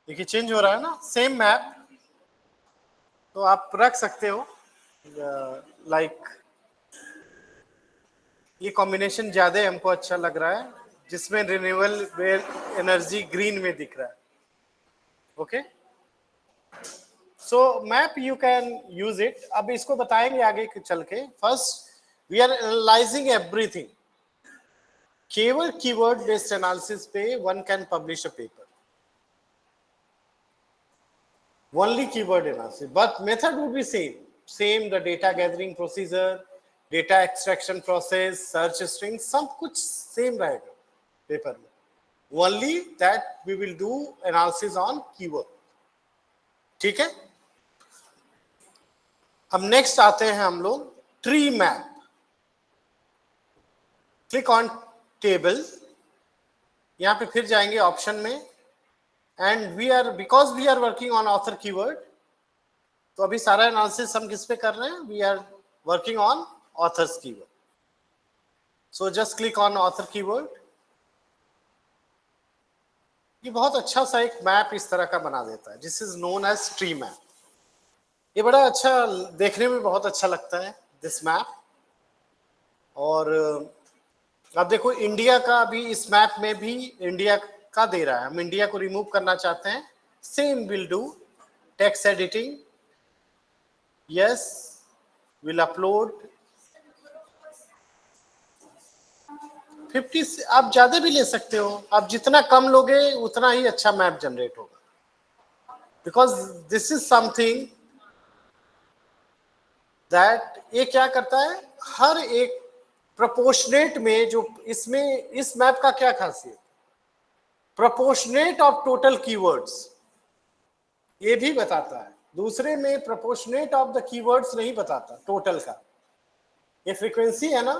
देखिए चेंज हो रहा है ना, सेम मैप तो आप रख सकते हो। लाइक ये कॉम्बिनेशन ज्यादा हमको अच्छा लग रहा है, जिसमें रिन्यूएबल एनर्जी ग्रीन में दिख रहा है। Okay, so map you can use it. अब इसको बताएंगे आगे चल के। First we are analysing everything. केवल कीवर्ड बेस्ड एनालिसिस पे one can publish a paper, only keyword analysis, but method would be same the data gathering procedure, data extraction process, search string, सब कुछ सेम रहेगा paper में, only that we will do analysis on keyword। ठीक है, अब next आते हैं हम लोग tree map. Click on table, यहां पे फिर जाएंगे ऑप्शन में, and we are because we are working on author keyword, तो अभी सारा एनालिसिस हम किस पे कर रहे हैं, we are working on authors keyword. So just click on author keyword. ये बहुत अच्छा सा एक मैप इस तरह का बना देता है, this is known as tree map. ये बड़ा अच्छा, देखने में बहुत अच्छा लगता है दिस मैप। और अब देखो इंडिया का अभी इस मैप में भी इंडिया का दे रहा है, हम इंडिया को रिमूव करना चाहते हैं, same will do text editing, yes will upload 50 से आप ज्यादा भी ले सकते हो, आप जितना कम लोगे उतना ही अच्छा मैप जनरेट होगा, because this is something that ये क्या करता है, हर एक प्रोपोर्शनेट में, जो इसमें इस मैप का क्या खासियत, प्रोपोर्शनेट ऑफ टोटल कीवर्ड्स ये भी बताता है, दूसरे में प्रोपोर्शनेट ऑफ द कीवर्ड्स नहीं बताता टोटल का। ये फ्रीक्वेंसी है ना,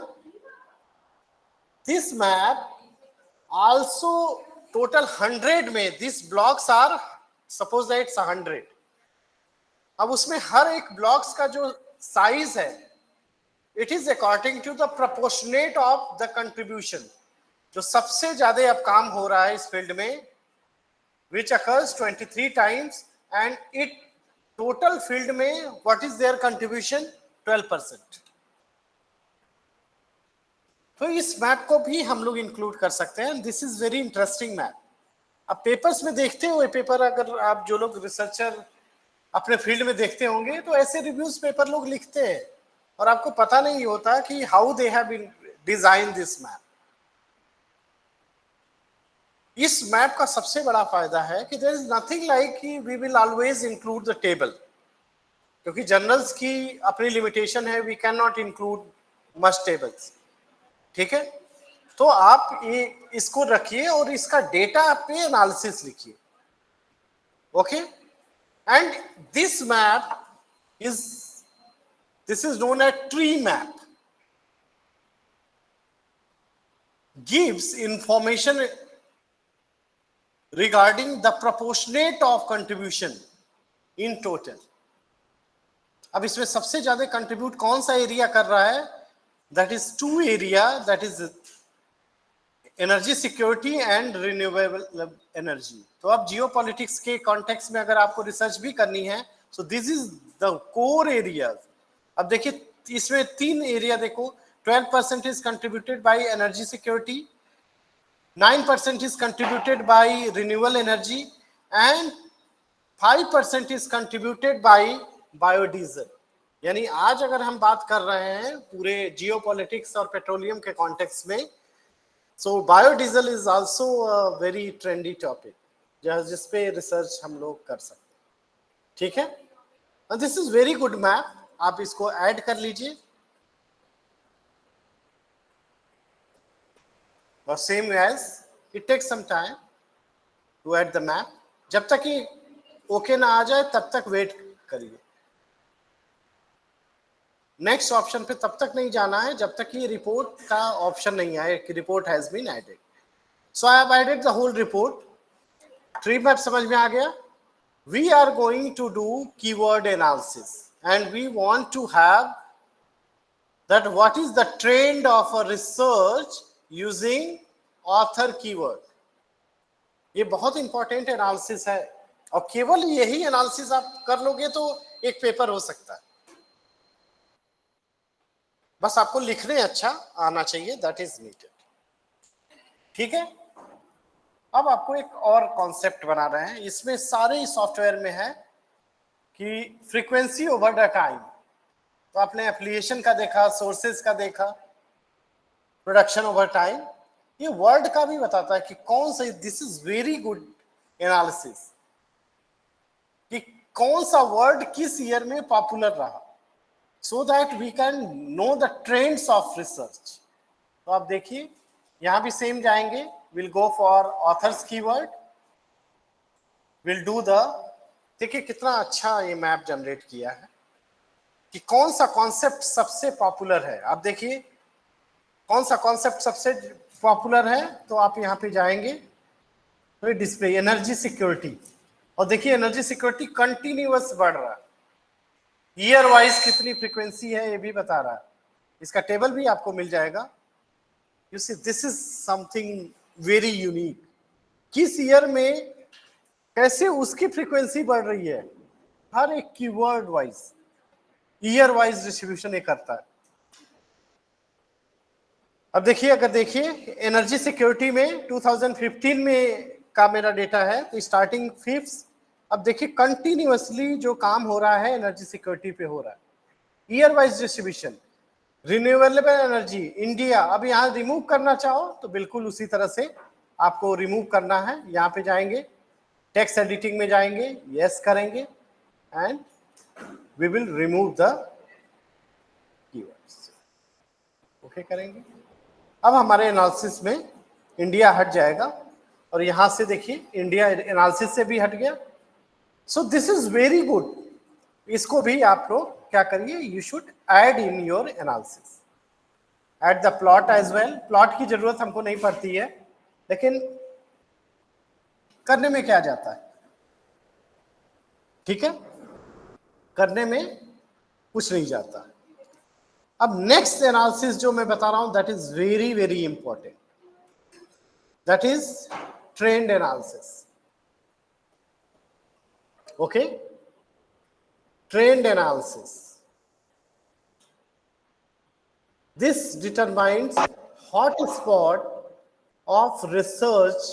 दिस मैप also total 100 में these blocks are suppose that it's 100, अब उसमें हर एक ब्लॉक्स का जो साइज है it is according to the proportionate of the contribution, जो सबसे ज्यादा अब काम हो रहा है इस फील्ड में, which occurs 23 times, and it total field में व्हाट इज देयर कंट्रीब्यूशन 12%। तो इस मैप को भी हम लोग इंक्लूड कर सकते हैं, this is very interesting map. अब पेपर्स में देखते हुए, पेपर अगर आप जो लोग रिसर्चर अपने फील्ड में देखते होंगे तो ऐसे रिव्यूज पेपर लोग लिखते हैं और आपको पता नहीं होता कि how they have design this map. इस मैप का सबसे बड़ा फायदा है कि देयर इज नथिंग लाइक कि we will always include the table, क्योंकि जर्नल्स की अपनी लिमिटेशन है, we can not include much tables. ठीक है, तो आप ये इसको रखिए और इसका डेटा पे एनालिसिस लिखिए। Okay, and this map is known as tree map, gives information regarding the proportionate of contribution in total। अब इसमें सबसे ज्यादा कंट्रीब्यूट कौन सा एरिया कर रहा है, that is 2 area, that is energy security and renewable energy. तो अब जियोपॉलिटिक्स के कॉन्टेक्स्ट में अगर आपको रिसर्च भी करनी है, सो this is the core area. अब देखिए इसमें 3 एरिया देखो, 12% is contributed by energy security, 9% is contributed by renewable energy, and 5% is contributed by biodiesel। यानी आज अगर हम बात कर रहे हैं पूरे जियोपॉलिटिक्स और पेट्रोलियम के कॉन्टेक्स्ट में, so biodiesel is also a very trendy topic, जिस पे रिसर्च हम लोग कर सकते हैं। ठीक है, this is very good map, आप इसको ऐड कर लीजिए। और same as it takes some time to add the map, जब तक कि ओके ना आ जाए तब तक वेट करिए। नेक्स्ट ऑप्शन पे तब तक नहीं जाना है जब तक कि रिपोर्ट का ऑप्शन नहीं आए कि report has been added. So I have added the whole report. Tree map समझ में आ गया। We are going to do keyword analysis and we want to have that what is the trend of a research using author keyword। ये बहुत important analysis है, और केवल यही एनालिसिस आप कर लोगे तो एक पेपर हो सकता है। बस आपको लिखने अच्छा आना चाहिए, दैट इज नीडेड। ठीक है, अब आपको एक और कॉन्सेप्ट बना रहे हैं, इसमें सारे सॉफ्टवेयर में है कि फ्रीक्वेंसी ओवर द टाइम। तो आपने एप्लीकेशन का देखा, सोर्सेज का देखा, प्रोडक्शन ओवर टाइम, ये वर्ड का भी बताता है कि कौन सा, this is very good analysis, कि कौन सा वर्ड किस ईयर में पॉपुलर रहा, so that we can know the trends of research. तो आप देखिए यहां भी सेम जाएंगे, will go for authors keyword, will do the, देखिए कितना अच्छा ये मैप जनरेट किया है कि कौन सा कॉन्सेप्ट सबसे पॉपुलर है। आप देखिए कौन सा कॉन्सेप्ट सबसे पॉपुलर है, तो आप यहाँ पे जाएंगे तो डिस्प्ले एनर्जी सिक्योरिटी, और देखिए एनर्जी सिक्योरिटी कंटिन्यूअस बढ़ रहा है, ईयर वाइज कितनी फ्रीक्वेंसी है ये भी बता रहा है, इसका टेबल भी आपको मिल जाएगा। You see this is something very unique, किस ईयर में कैसे उसकी फ्रीक्वेंसी बढ़ रही है, हर एक keyword wise year wise distribution ये करता है। अब देखिए, अगर देखिए एनर्जी सिक्योरिटी में 2015 में का मेरा डेटा है, तो स्टार्टिंग 5th, अब देखिए कंटिन्यूअसली जो काम हो रहा है एनर्जी सिक्योरिटी पे हो रहा है, year wise distribution. Renewable energy India, अब यहाँ रिमूव करना चाहो तो बिल्कुल उसी तरह से आपको रिमूव करना है, यहाँ पे जाएंगे टेक्स्ट एडिटिंग में जाएंगे, यस करेंगे and we will remove the keywords, okay करेंगे। अब हमारे एनालिसिस में इंडिया हट जाएगा, और यहां से देखिए इंडिया एनालिसिस से भी हट गया। So this is very good, इसको भी आप लोग क्या करिए, you should add in your analysis, add the plot as well. Plot की जरूरत हमको नहीं पड़ती है, लेकिन करने में क्या जाता है, ठीक है, करने में कुछ नहीं जाता। अब नेक्स्ट एनालिसिस जो मैं बता रहा हूं, that is very very important, that is trend analysis, okay, trend analysis. This determines hotspot of research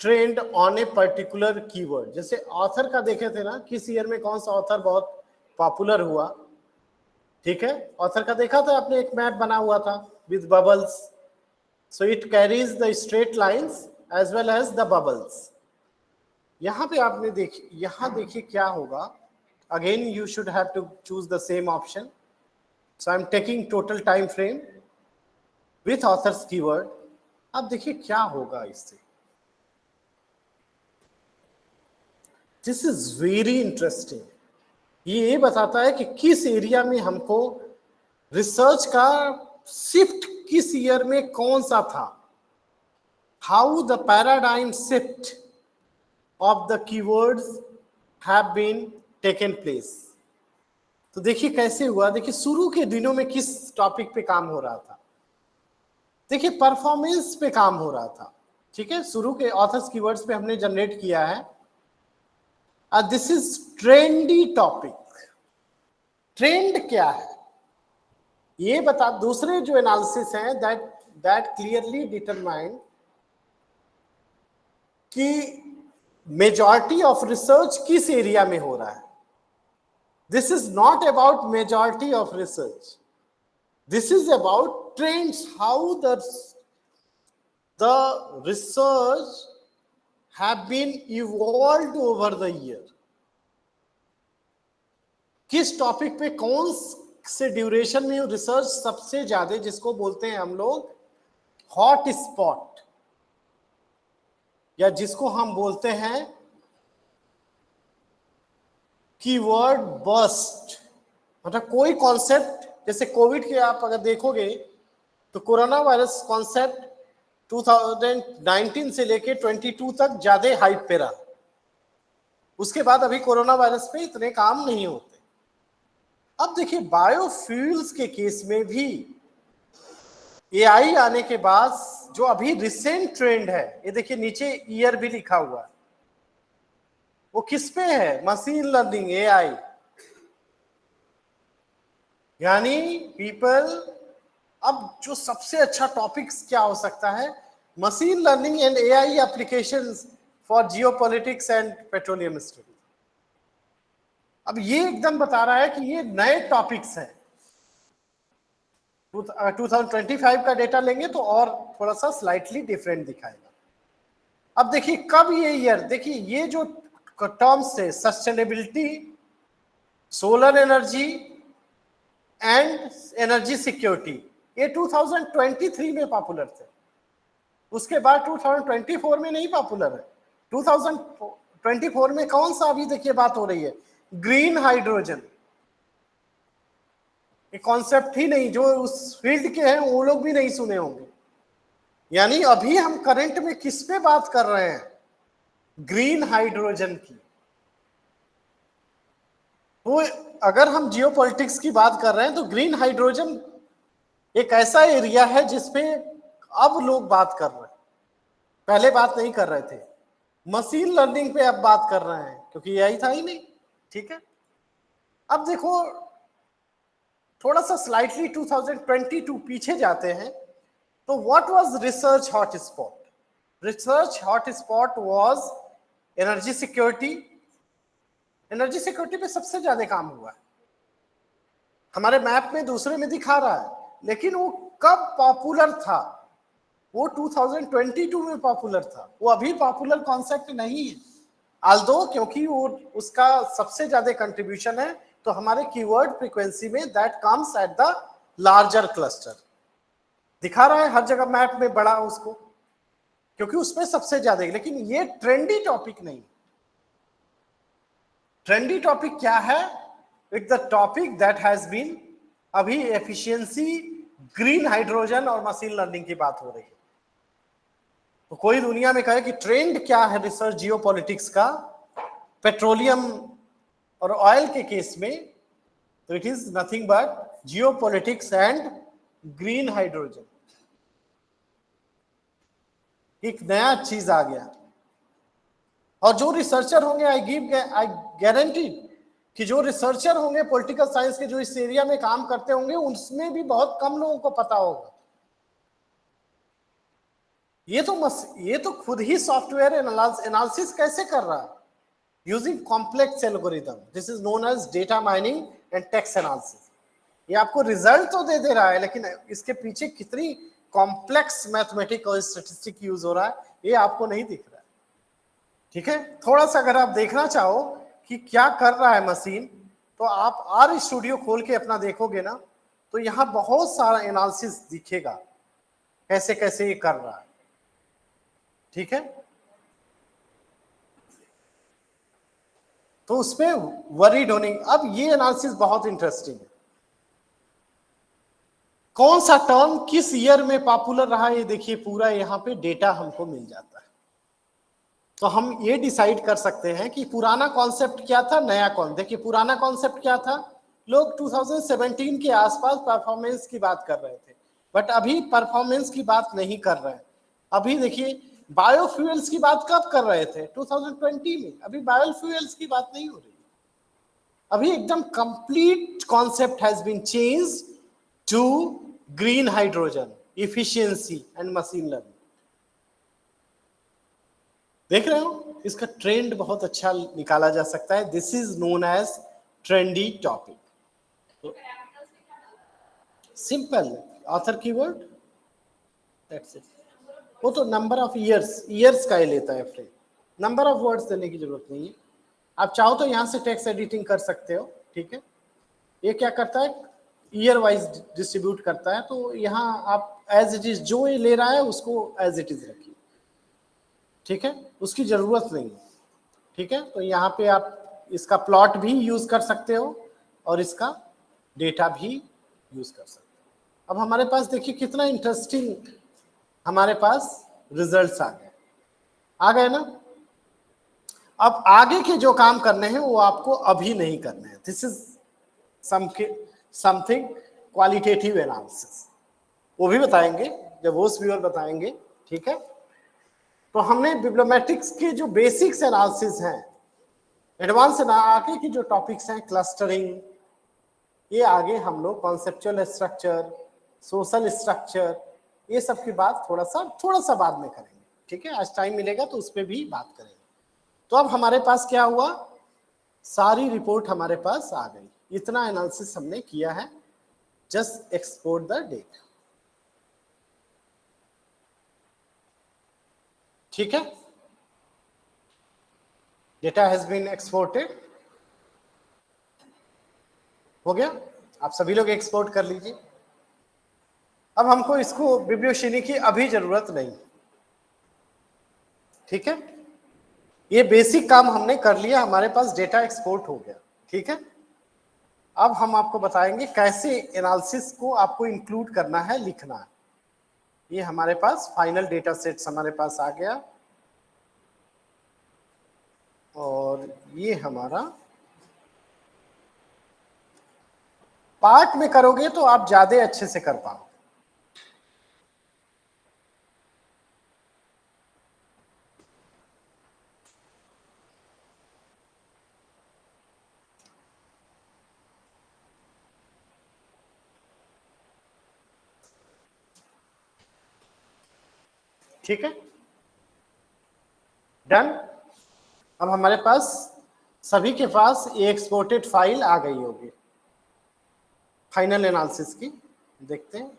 trend on a particular keyword। जैसे ऑथर का देखे थे ना, किस ईयर में कौन सा ऑथर बहुत पॉपुलर हुआ, ठीक है, ऑथर का देखा था आपने, एक मैप बना हुआ था with bubbles, so it carries the straight lines as well as the bubbles. यहां पे आपने देखिए, यहां देखिए क्या होगा, again you should have to choose the same option. So I'm taking total time frame with authors keyword। अब देखिए क्या होगा इससे, दिस इज वेरी इंटरेस्टिंग। ये बताता है कि किस एरिया में हमको रिसर्च का शिफ्ट किस ईयर में कौन सा था, how the paradigm shift of the keywords have been taken place. तो देखिए कैसे हुआ, देखिए शुरू के दिनों में किस टॉपिक पे काम हो रहा था, देखिए परफॉर्मेंस पे काम हो रहा था, ठीक है, शुरू के ऑथर्स कीवर्ड्स पे हमने जनरेट किया है। This is trendy topic. Trend क्या है ये बता, दूसरे जो एनालिसिस हैं दैट क्लियरली डिटरमाइन कि मेजॉरिटी ऑफ रिसर्च किस एरिया में हो रहा है। This is not about majority of research. This is about trends, how the research have been evolved over the year. किस टॉपिक पे कौन से ड्यूरेशन में रिसर्च सबसे ज्यादा, जिसको बोलते हैं हम लोग हॉट स्पॉट, या जिसको हम बोलते हैं कीवर्ड बस्ट, मतलब कोई कॉन्सेप्ट, जैसे कोविड के आप अगर देखोगे तो कोरोना वायरस कॉन्सेप्ट 2019 से लेके 22 तक ज्यादा हाइप पे रहा, उसके बाद अभी कोरोना वायरस पे इतने काम नहीं होते। अब देखिए बायोफ्यूल्स के केस में भी एआई आने के बाद जो अभी रिसेंट ट्रेंड है, ये देखिए नीचे ईयर भी लिखा हुआ है, वो किस पे है? Machine learning, AI. यानी पीपल, अब जो सबसे अच्छा टॉपिक्स क्या हो सकता है? Machine learning and AI applications for geopolitics and petroleum studies. अब ये एकदम बता रहा है कि ये नए टॉपिक्स हैं। 2025 का डेटा लेंगे तो और थोड़ा सा स्लाइटली डिफरेंट दिखाएगा। अब देखिए कब ये ईयर, देखिए ये जो टर्म्स है, sustainability, solar energy and energy security, ये 2023 में पॉपुलर थे। उसके बाद 2024 में नहीं पॉपुलर है। 2024 में कौन सा अभी देखिए बात हो रही है? Green hydrogen. ये कॉन्सेप्ट ही नहीं, जो उस फील्ड के हैं वो लोग भी नहीं सुने होंगे। यानी अभी हम करंट में किस पे बात कर रहे हैं? ग्रीन हाइड्रोजन की। तो अगर हम जियोपॉलिटिक्स की बात कर रहे हैं तो ग्रीन हाइड्रोजन एक ऐसा एरिया है जिसपे अब लोग बात कर रहे हैं, पहले बात नहीं कर रहे थे। मशीन लर्निंग पे अब बात कर रहे हैं क्योंकि यही था ही नहीं। ठीक है, अब देखो थोड़ा सा स्लाइटली 2022 पीछे जाते हैं तो what was research hotspot? Research hotspot was energy security. Energy security पे सबसे ज्यादा काम हुआ है। हमारे मैप में दूसरे में दिखा रहा है, लेकिन वो कब पॉपुलर था? वो 2022 में पॉपुलर था। वो अभी पॉपुलर कॉन्सेप्ट नहीं है, आल्दो क्योंकि वो उसका सबसे ज्यादा कंट्रीब्यूशन है तो हमारे कीवर्ड फ्रीक्वेंसी में that comes at the larger cluster. दिखा रहा है हर जगह मैप में बड़ा उसको, क्योंकि उसमें सबसे ज्यादा। लेकिन ये ट्रेंडी टॉपिक नहीं। ट्रेंडी टॉपिक क्या है? It the topic that has been, अभी एफिशिएंसी, ग्रीन हाइड्रोजन और मशीन लर्निंग की बात हो रही है। तो कोई दुनिया में कहे कि ट्रेंड क्या है रिसर्च जियोपॉलिटिक्स का पेट्रोलियम और ऑयल के केस में, तो it is nothing but geopolitics and green hydrogen. एक नया चीज आ गया। और जो रिसर्चर होंगे, आई गारंटी कि जो रिसर्चर होंगे पॉलिटिकल साइंस के, जो इस एरिया में काम करते होंगे, उसमें भी बहुत कम लोगों को पता होगा। ये तो खुद ही सॉफ्टवेयर एनालिसिस कैसे कर रहा है using complex algorithm. This is known as data mining and text analysis. ये आपको रिजल्ट तो दे रहा है, लेकिन इसके पीछे कितनी कॉम्प्लेक्स मैथमेटिक और स्टैटिस्टिक यूज हो रहा है ये आपको नहीं दिख रहा है। ठीक है, थोड़ा सा अगर आप देखना चाहो कि क्या कर रहा है मशीन, तो आप आर स्टूडियो खोल के अपना देखोगे ना, तो यहाँ बहुत सारा एनालिसिस दिखेगा कैसे कैसे ये कर रहा है। ठीक है, तो उसमें वरीड होने। अब ये एनालिसिस बहुत इंटरेस्टिंग है। कौन सा टर्म किस ईयर में पॉपुलर रहा ये देखिए, पूरा यहाँ पे डेटा हमको मिल जाता है। तो हम ये डिसाइड कर सकते हैं कि पुराना कॉन्सेप्ट क्या था, नया कौन। देखिए पुराना कॉन्सेप्ट क्या था, लोग 2017 के आसपास परफॉर्मेंस की बात कर रहे थे, बट अभी परफॉर्मेंस की बात नहीं कर रहे हैं। अभी देखिए बायोफ्यूल्स की बात कब कर रहे थे? 2020 में। अभी बायोफ्यूल्स की बात नहीं हो रही। अभी एकदम complete concept has been changed to green hydrogen, efficiency and machine learning. देख रहे हो, इसका ट्रेंड बहुत अच्छा निकाला जा सकता है। This is known as trendy topic. Simple author keyword, that's it. वो तो नंबर ऑफ ईयर्स का ही लेता है फ्रेम, नंबर ऑफ वर्ड्स देने की जरूरत नहीं है। आप चाहो तो यहाँ से टेक्स्ट एडिटिंग कर सकते हो। ठीक है, ये क्या करता है, ईयर वाइज डिस्ट्रीब्यूट करता है। तो यहाँ आप एज इट इज जो ये ले रहा है उसको एज इट इज रखिए। ठीक है, उसकी जरूरत नहीं है। ठीक है, तो यहाँ पे आप इसका प्लॉट भी यूज कर सकते हो और इसका डेटा भी यूज कर सकते हो। अब हमारे पास देखिए कितना इंटरेस्टिंग हमारे पास रिजल्ट्स आ गए ना। अब आगे के जो काम करने हैं वो आपको अभी नहीं करने हैं। This is something qualitative analysis, वो भी बताएंगे जब होस्ट व्यूअर बताएंगे। ठीक है, तो हमने बिब्लियोमेट्रिक्स के जो बेसिक्स एनालिसिस हैं एडवांस ना आगे की जो टॉपिक्स हैं, क्लस्टरिंग, ये आगे हम लोग कॉन्सेप्चुअल स्ट्रक्चर, सोशल स्ट्रक्चर, ये सब की बात थोड़ा सा बाद में करेंगे, ठीक है। आज टाइम मिलेगा तो उस पर भी बात करेंगे। तो अब हमारे पास क्या हुआ, सारी रिपोर्ट हमारे पास आ गई, इतना एनालिसिस हमने किया है। जस्ट एक्सपोर्ट द डेटा, ठीक है। डेटा हैज बीन एक्सपोर्टेड, हो गया। आप सभी लोग एक्सपोर्ट कर लीजिए। अब हमको इसको बिब्लियोशेनी की अभी जरूरत नहीं, ठीक है। ये बेसिक काम हमने कर लिया, हमारे पास डेटा एक्सपोर्ट हो गया, ठीक है। अब हम आपको बताएंगे कैसे एनालिसिस को आपको इंक्लूड करना है, लिखना है। ये हमारे पास फाइनल डेटा सेट्स हमारे पास आ गया, और ये हमारा पार्ट में करोगे तो आप ज्यादा अच्छे से कर पाओ, ठीक है। डन। अब हमारे पास सभी के पास ये एक्सपोर्टेड फाइल आ गई होगी फाइनल एनालिसिस की। देखते हैं,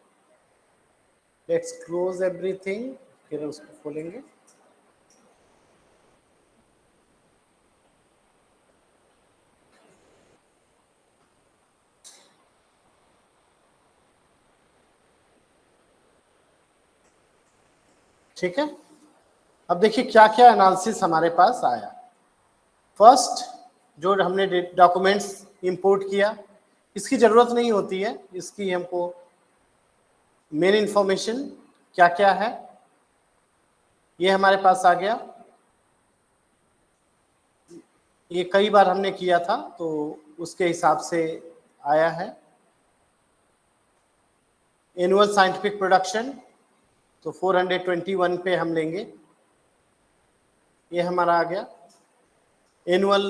लेट्स क्लोज एवरीथिंग, फिर उसको खोलेंगे। ठीक है। अब देखिए क्या क्या एनालिसिस हमारे पास आया। फर्स्ट, जो हमने डॉक्यूमेंट्स इंपोर्ट किया, इसकी जरूरत नहीं होती है, इसकी हमको मेन इंफॉर्मेशन क्या क्या है ये हमारे पास आ गया। ये कई बार हमने किया था तो उसके हिसाब से आया है। एनुअल साइंटिफिक प्रोडक्शन तो 421 पे हम लेंगे, ये हमारा आ गया। Annual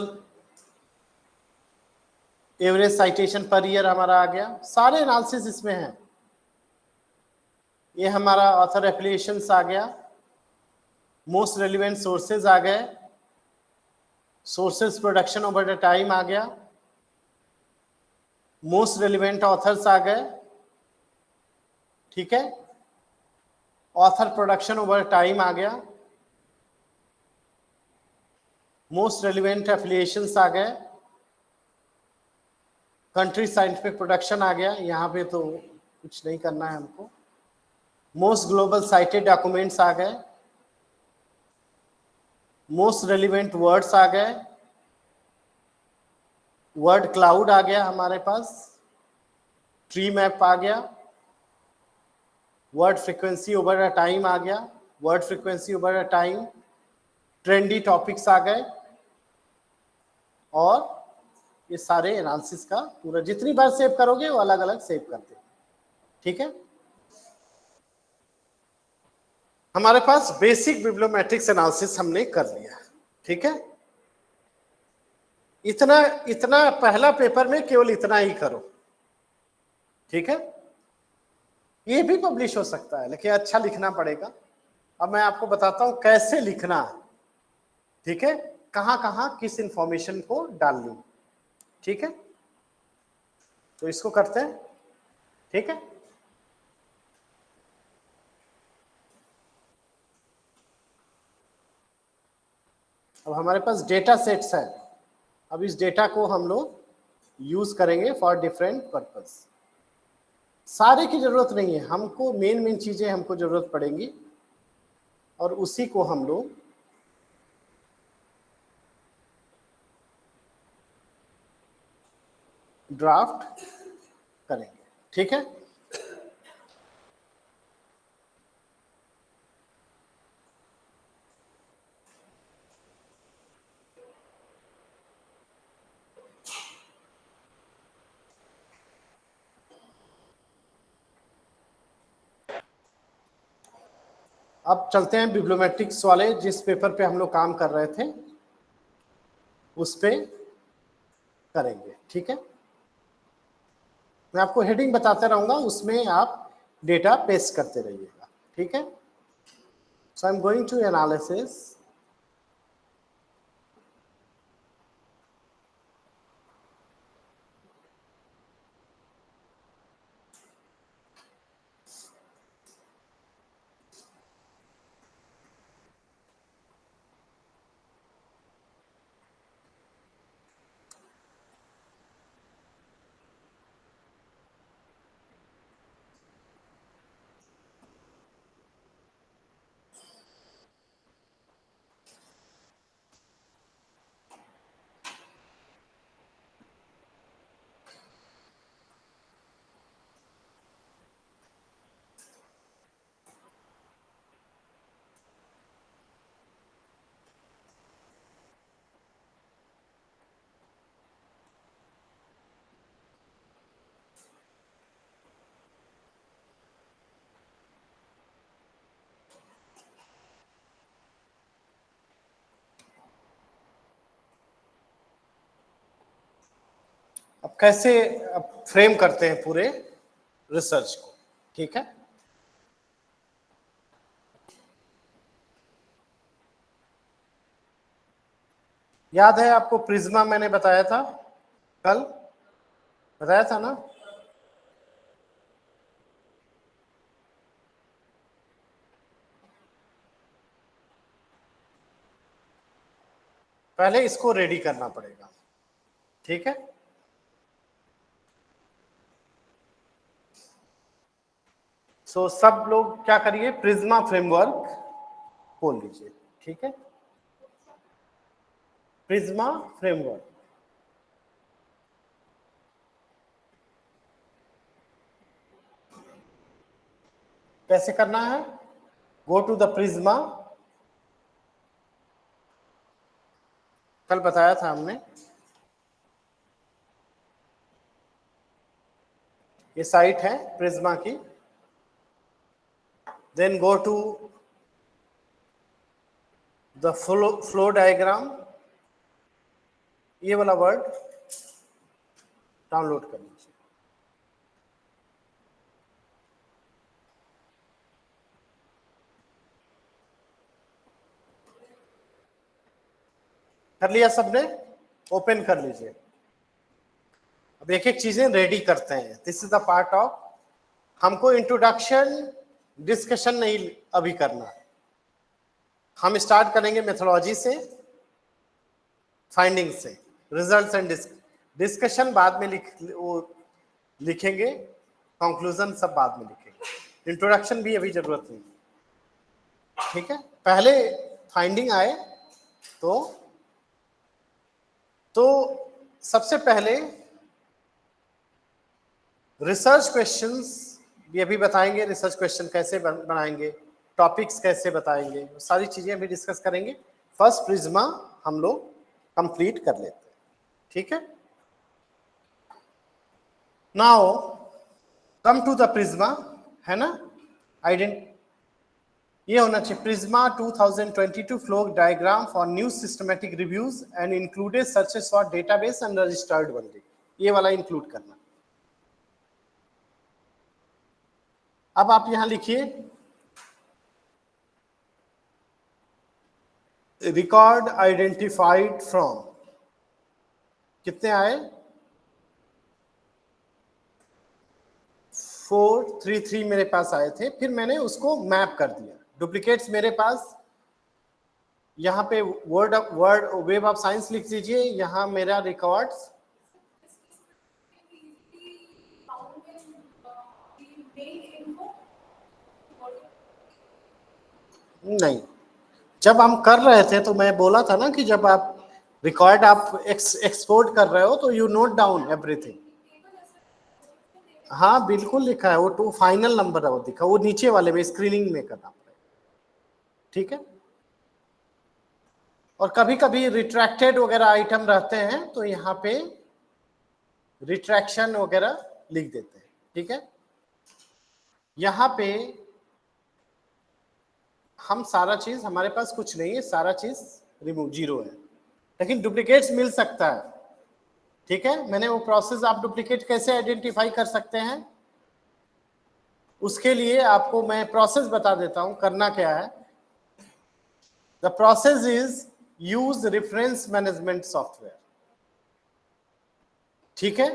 average citation per year हमारा आ गया, सारे एनालिसिस इसमें हैं। ये हमारा ऑथर एप्लीकेशंस आ गया, मोस्ट रेलिवेंट सोर्सेज आ गए, sources production over the time आ गया, मोस्ट रेलिवेंट ऑथर्स आ गए, ठीक है। ऑथर प्रोडक्शन ओवर टाइम आ गया, मोस्ट रेलिवेंट एफिलिएशंस आ गए, कंट्री साइंटिफिक प्रोडक्शन आ गया, यहाँ पे तो कुछ नहीं करना है हमको। मोस्ट ग्लोबल साइटेड डॉक्यूमेंट्स आ गए, मोस्ट रेलिवेंट वर्ड्स आ गए, वर्ड क्लाउड आ गया हमारे पास, ट्री मैप आ गया, word frequency over a time आ गया, word frequency over a time, trendy topics आ गए, और ये सारे एनालिसिस का पूरा जितनी बार सेव करोगे वो अलग अलग सेव करते हैं, ठीक है। हमारे पास बेसिक बिब्लियोमेट्रिक्स एनालिसिस हमने कर लिया, ठीक है। इतना इतना पहला पेपर में केवल इतना ही करो, ठीक है। ये भी पब्लिश हो सकता है लेकिन अच्छा लिखना पड़ेगा। अब मैं आपको बताता हूं कैसे लिखना है, ठीक है, कहां कहां किस इंफॉर्मेशन को डालनी, ठीक है। तो इसको करते हैं, ठीक है। अब हमारे पास डेटा सेट्स है, अब इस डेटा को हम लोग यूज करेंगे फॉर डिफरेंट पर्पस। सारे की जरूरत नहीं है हमको, मेन मेन चीजें हमको जरूरत पड़ेंगी और उसी को हम लोग ड्राफ्ट करेंगे, ठीक है। अब चलते हैं बिब्लियोमेट्रिक्स वाले जिस पेपर पे हम लोग काम कर रहे थे उस पे करेंगे। ठीक है, मैं आपको हेडिंग बताता रहूंगा, उसमें आप डेटा पेस्ट करते रहिएगा। ठीक है, so I am going to analysis. अब कैसे अब फ्रेम करते हैं पूरे रिसर्च को। ठीक है, याद है आपको प्रिज्मा मैंने बताया था, कल बताया था ना। पहले इसको रेडी करना पड़ेगा। ठीक है, सो सब लोग क्या करिए, प्रिज्मा फ्रेमवर्क खोल लीजिए। ठीक है, प्रिज्मा फ्रेमवर्क कैसे करना है, गो टू द प्रिज्मा, कल बताया था हमने। ये साइट है प्रिज्मा की, then go to the flow diagram, ये वाला वर्ड डाउनलोड कर लीजिए। कर लिया सबने, ओपन कर लीजिए। अब एक एक चीजें रेडी करते हैं। This is the part of, हमको इंट्रोडक्शन डिस्कशन नहीं अभी करना, हम स्टार्ट करेंगे मेथोलॉजी से, फाइंडिंग से, रिजल्ट्स एंड डिस्कशन बाद में लिखेंगे, कंक्लूजन सब बाद में लिखेंगे, इंट्रोडक्शन भी अभी जरूरत नहीं। ठीक है, पहले फाइंडिंग आए तो सबसे पहले रिसर्च क्वेश्चंस भी अभी बताएंगे, रिसर्च क्वेश्चन कैसे बनाएंगे, टॉपिक्स कैसे बताएंगे, सारी चीजें अभी डिस्कस करेंगे। फर्स्ट प्रिज्मा हम लोग कंप्लीट कर लेते हैं। ठीक है, now come to the PRISMA, है ना, ये होना चाहिए PRISMA 2022 flow diagram for new systematic reviews and included searches for database and registered only, ये वाला इंक्लूड करना। अब आप यहां लिखिए रिकॉर्ड आइडेंटिफाइड फ्रॉम, कितने आए, 433 मेरे पास आए थे, फिर मैंने उसको मैप कर दिया। डुप्लीकेट्स मेरे पास, यहाँ पे वर्ड वेब ऑफ साइंस लिख दीजिए, यहाँ मेरा रिकॉर्ड्स नहीं, जब हम कर रहे थे तो मैं बोला था ना कि जब आप रिकॉर्ड आप एक्सपोर्ट कर रहे हो तो यू नोट डाउन एवरीथिंग। हाँ बिल्कुल लिखा है, वो टू फाइनल नंबर है, वो दिखा, वो नीचे वाले में स्क्रीनिंग में करना पड़ेगा। ठीक है, और कभी कभी रिट्रैक्टेड वगैरह आइटम रहते हैं तो यहाँ पे रिट्रैक्शन वगैरह लिख देते हैं। ठीक है, यहाँ पे हम सारा चीज, हमारे पास कुछ नहीं है, सारा चीज रिमूव, जीरो है। लेकिन डुप्लीकेट्स मिल सकता है। ठीक है, मैंने वो प्रोसेस, आप डुप्लीकेट कैसे आइडेंटिफाई कर सकते हैं, उसके लिए आपको मैं प्रोसेस बता देता हूं करना क्या है। The process is use reference management software. ठीक है,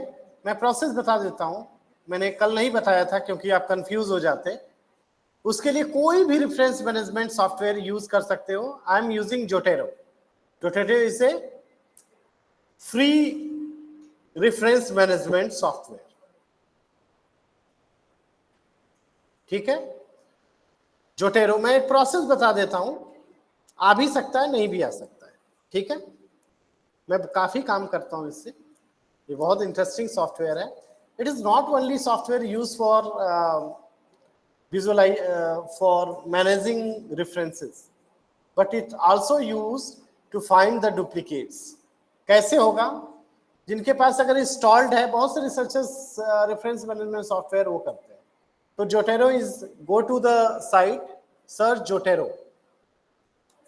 मैं प्रोसेस बता देता हूं, मैंने कल नहीं बताया था क्योंकि आप कंफ्यूज हो जाते। उसके लिए कोई भी रेफरेंस मैनेजमेंट सॉफ्टवेयर यूज कर सकते हो। I am using Zotero. Zotero is a free reference management software. ठीक है, जोटेरो, मैं एक प्रोसेस बता देता हूं, आ भी सकता है नहीं भी आ सकता है। ठीक है, मैं काफी काम करता हूं इससे, ये बहुत इंटरेस्टिंग सॉफ्टवेयर है। It is not only software use for visualize for managing references, but it also used to find the duplicates। कैसे होगा, जिनके पास अगर इंस्टॉल्ड है, बहुत से रिसर्चर्स रेफरेंस मैनेजमेंट सॉफ्टवेयर वो करते हैं। तो Zotero is, go to the site, search Zotero.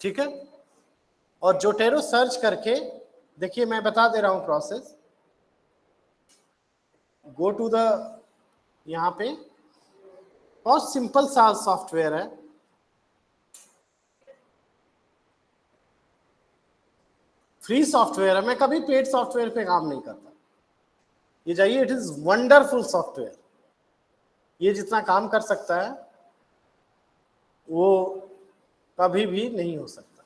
ठीक है, और जोटेरो सर्च करके देखिए, मैं बता दे रहा हूं प्रोसेस। गो टू द, यहां पे बहुत सिंपल सा सॉफ्टवेयर है। फ्री सॉफ्टवेयर है, मैं कभी पेड सॉफ्टवेयर पे काम नहीं करता। ये जाइए, इट इज वंडरफुल सॉफ्टवेयर। ये जितना काम कर सकता है वो कभी भी नहीं हो सकता।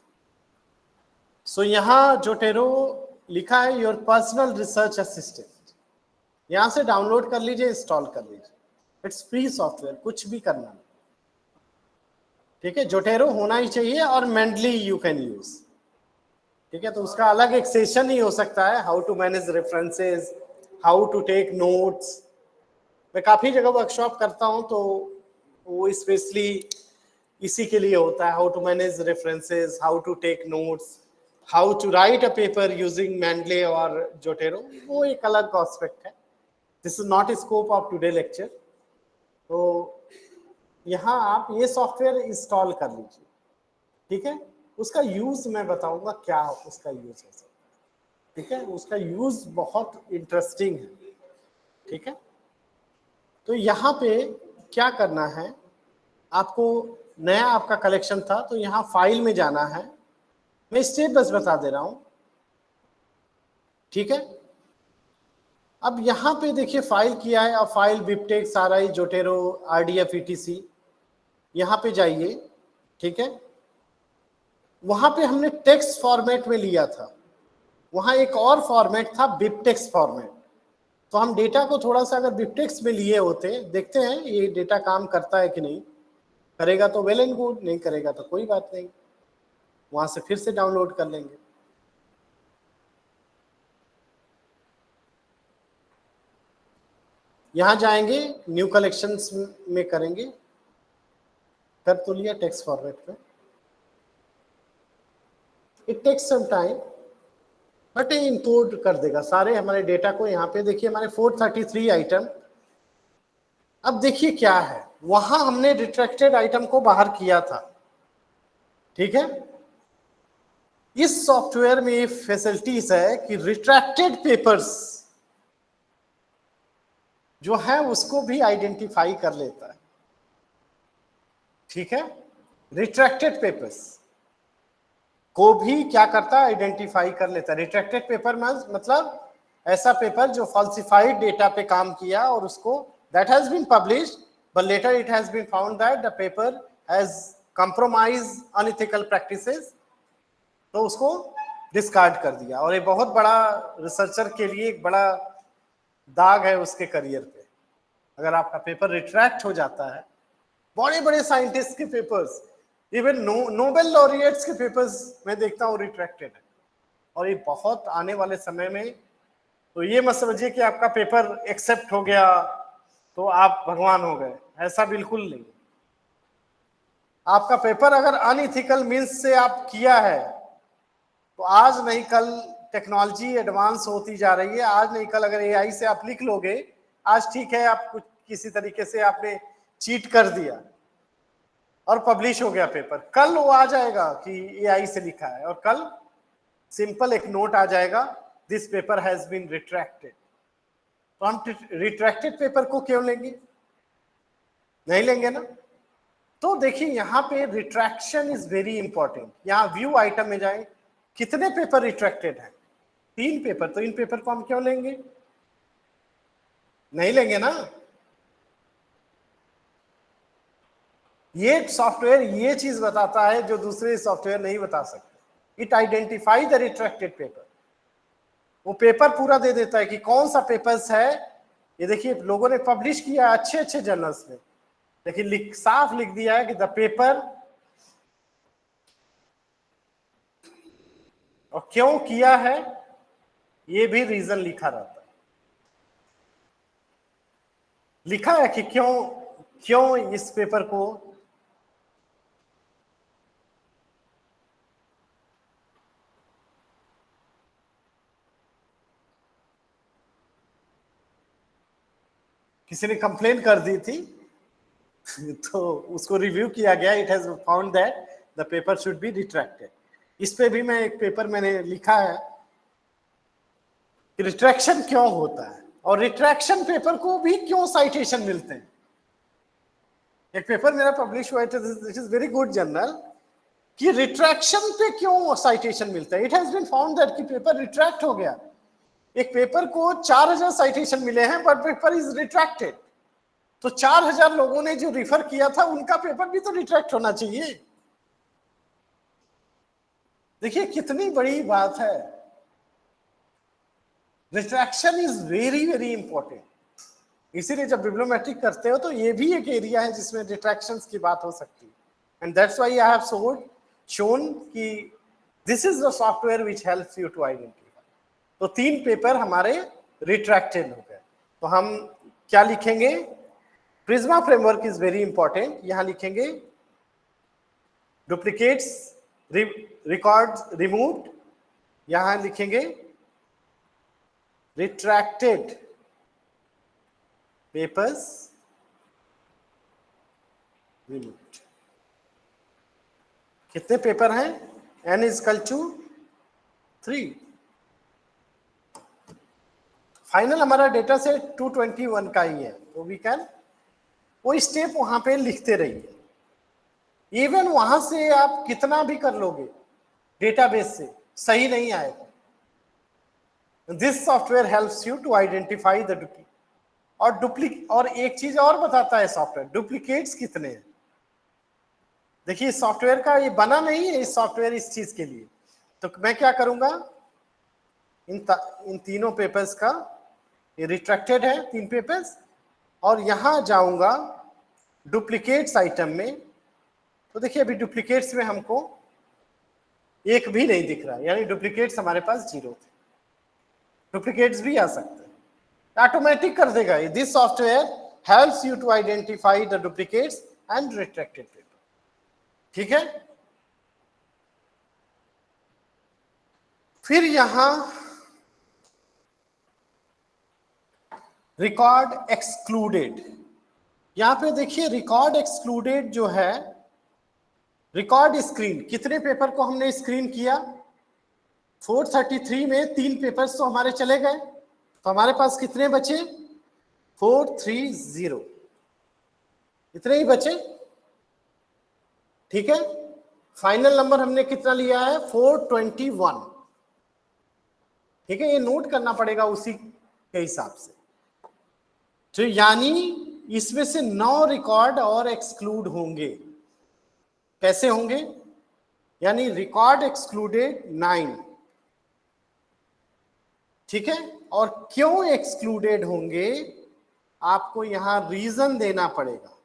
सो यहां जोटेरो लिखा है, योर पर्सनल रिसर्च असिस्टेंट। यहां से डाउनलोड कर लीजिए, इंस्टॉल कर लीजिए। इट्स फ्री सॉफ्टवेयर, कुछ भी करना नहीं। ठीक है, जोटेरो होना ही चाहिए, और मेंडली यू कैन यूज। ठीक है, तो उसका अलग एक सेशन ही हो सकता है, how to manage references, how to take notes. मैं काफी जगह वर्कशॉप करता हूं, तो वो स्पेशली इसी के लिए होता है, how to manage references, how to take notes, how to write a paper using Mendeley और जोटेरो। वो एक अलग एस्पेक्ट है, this is not scope of today lecture. तो यहाँ आप ये सॉफ्टवेयर इंस्टॉल कर लीजिए। ठीक है, उसका यूज मैं बताऊंगा क्या उसका यूज हो सकता है। ठीक है, उसका यूज बहुत इंटरेस्टिंग है। ठीक है, तो यहाँ पे क्या करना है आपको, नया आपका कलेक्शन था, तो यहाँ फाइल में जाना है। मैं स्टेप बस बता दे रहा हूं। ठीक है, अब यहाँ पे देखिए फाइल किया है, अब फाइल बिबटेक्स आ रहा है, जोटेरो, RDF ETC, यहाँ पे जाइए। ठीक है, वहां पे हमने टेक्स्ट फॉर्मेट में लिया था, वहां एक और फॉर्मेट था बिबटेक्स फॉर्मेट। तो हम डेटा को थोड़ा सा अगर बिबटेक्स में लिए होते, देखते हैं ये डेटा काम करता है कि नहीं। करेगा तो वेल एंड गुड, नहीं करेगा तो कोई बात नहीं, वहां से फिर से डाउनलोड कर लेंगे। यहां जाएंगे, न्यू कलेक्शंस में करेंगे, कर तो लिया टेक्स्ट फॉर्मेट में। It takes some time, but ये इंपोर्ट कर देगा सारे हमारे डेटा को। यहाँ पे देखिए हमारे 433 आइटम। अब देखिए क्या है, वहां हमने रिट्रैक्टेड आइटम को बाहर किया था। ठीक है, इस सॉफ्टवेयर में ये फैसिलिटीज है कि रिट्रैक्टेड पेपर्स जो है उसको भी आइडेंटिफाई कर लेता है। ठीक है, रिट्रैक्टेड पेपर्स को भी क्या करता है, आइडेंटिफाई कर लेता है। रिट्रैक्टेड पेपर मतलब ऐसा पेपर जो फॉल्सिफाइड डेटा पे काम किया और उसको, that has been published but later it has been found that the paper has compromise unethical practices, तो उसको डिस्कार्ड कर दिया। और ये बहुत बड़ा रिसर्चर के लिए एक बड़ा दाग है उसके करियर पे, अगर आपका पेपर रिट्रैक्ट हो जाता है। बड़े बड़े साइंटिस्ट के पेपर्स, इवन नोबेल लॉरिएट्स के पेपर्स मैं देखता हूँ रिट्रैक्टेड है। और ये बहुत आने वाले समय में, तो ये मत समझिए कि आपका पेपर एक्सेप्ट हो गया तो आप भगवान हो गए, ऐसा बिल्कुल नहीं। आपका पेपर अगर अनइथिकल मीन्स से आप किया है, तो आज नहीं कल टेक्नोलॉजी एडवांस होती जा रही है, आज नहीं कल अगर AI से आप लिख लोगे, आज ठीक है आप कुछ किसी तरीके से आपने चीट कर दिया और पब्लिश हो गया पेपर, कल वो आ जाएगा कि AI से लिखा है, और कल सिंपल एक नोट आ जाएगा, this paper has been retracted. तो हम रिट्रैक्टेड पेपर को क्यों लेंगे? नहीं लेंगे ना। तो देखिए यहां पे रिट्रैक्शन इज वेरी इंपॉर्टेंट। यहां व्यू आइटम में जाए, कितने पेपर रिट्रैक्टेड हैं? 3 पेपर। तो इन पेपर को हम क्यों लेंगे? नहीं लेंगे ना। ये सॉफ्टवेयर ये चीज बताता है जो दूसरे सॉफ्टवेयर नहीं बता सकते। It identify the retracted paper. वो पेपर पूरा दे देता है कि कौन सा पेपर्स है। ये देखिए लोगों ने पब्लिश किया अच्छे अच्छे जर्नल्स में, लेकिन साफ लिख दिया है कि द पेपर, और क्यों किया है ये भी रीजन लिखा रहता है। लिखा है कि क्यों क्यों इस पेपर को किसी ने कंप्लेन कर दी थी तो उसको रिव्यू किया गया, it has found that the paper should be retracted. इस पे भी मैं एक पेपर मैंने लिखा है कि रिट्रैक्शन क्यों होता है और रिट्रैक्शन पेपर को भी क्यों साइटेशन मिलते हैं। एक पेपर मेरा पब्लिश हुआ है, this is very good journal, कि रिट्रैक्शन पे क्यों साइटेशन मिलता है। It has been found that कि पेपर रिट्रैक्ट हो गया। एक पेपर को 4000 साइटेशन मिले हैं बट पेपर इज रिट्रैक्टेड। तो 4000 लोगों ने जो रिफर किया था उनका पेपर भी तो रिट्रैक्ट होना चाहिए। देखिए कितनी बड़ी बात है। Retraction is very very important. इसीलिए जब बिब्लियोमेट्रिक करते हो तो ये भी एक एरिया है जिसमें रिट्रैक्शंस की बात हो सकती है। And that's why I have shown कि this is the software which helps you to identify. तो 3 पेपर हमारे रिट्रैक्टेड हो गए। तो हम क्या लिखेंगे? PRISMA framework is very important. यहां लिखेंगे डुप्लीकेट्स रिकॉर्ड्स रिमूव्ड, यहां लिखेंगे रिट्रैक्टेड पेपर्स रिमूव्ड। कितने पेपर हैं? n is equal to 3। Final हमारा डेटा सेट 221 का ही है, तो वी कैन वो स्टेप वहां पे लिखते रहिए। इवन वहां से आप कितना भी कर लोगे डेटाबेस से, सही नहीं आएगा। This software helps you to identify the duplicate. और एक चीज और बताता है सॉफ्टवेयर, डुप्लीकेट्स कितने हैं। देखिए सॉफ्टवेयर का ये बना नहीं है, इस सॉफ्टवेयर इस चीज के लिए। तो मैं क्या करूंगा, इन तीनों पेपर्स का, ये रिट्रैक्टेड है 3 पेपर्स, और यहां जाऊंगा डुप्लीकेट्स आइटम में। तो देखिए अभी डुप्लीकेट्स में हमको एक भी नहीं दिख रहा, यानी डुप्लीकेट्स हमारे पास 0 थे। डुप्लीकेट्स भी आ सकते हैं, ऑटोमेटिक कर देगा। This software helps you to identify the duplicates and retracted paper. ठीक है। फिर यहां रिकॉर्ड एक्सक्लूडेड, यहां पे देखिए रिकॉर्ड एक्सक्लूडेड जो है, रिकॉर्ड स्क्रीन, कितने पेपर को हमने स्क्रीन किया? 433 में 3 पेपर्स तो हमारे चले गए, तो हमारे पास कितने बचे? 430, इतने ही बचे। ठीक है। फाइनल नंबर हमने कितना लिया है? 421। ठीक है, ये नोट करना पड़ेगा उसी के हिसाब से। तो यानी इसमें से 9 रिकॉर्ड और एक्सक्लूड होंगे। कैसे होंगे? यानी रिकॉर्ड एक्सक्लूडेड 9। ठीक है। और क्यों एक्सक्लूडेड होंगे आपको यहां रीजन देना पड़ेगा।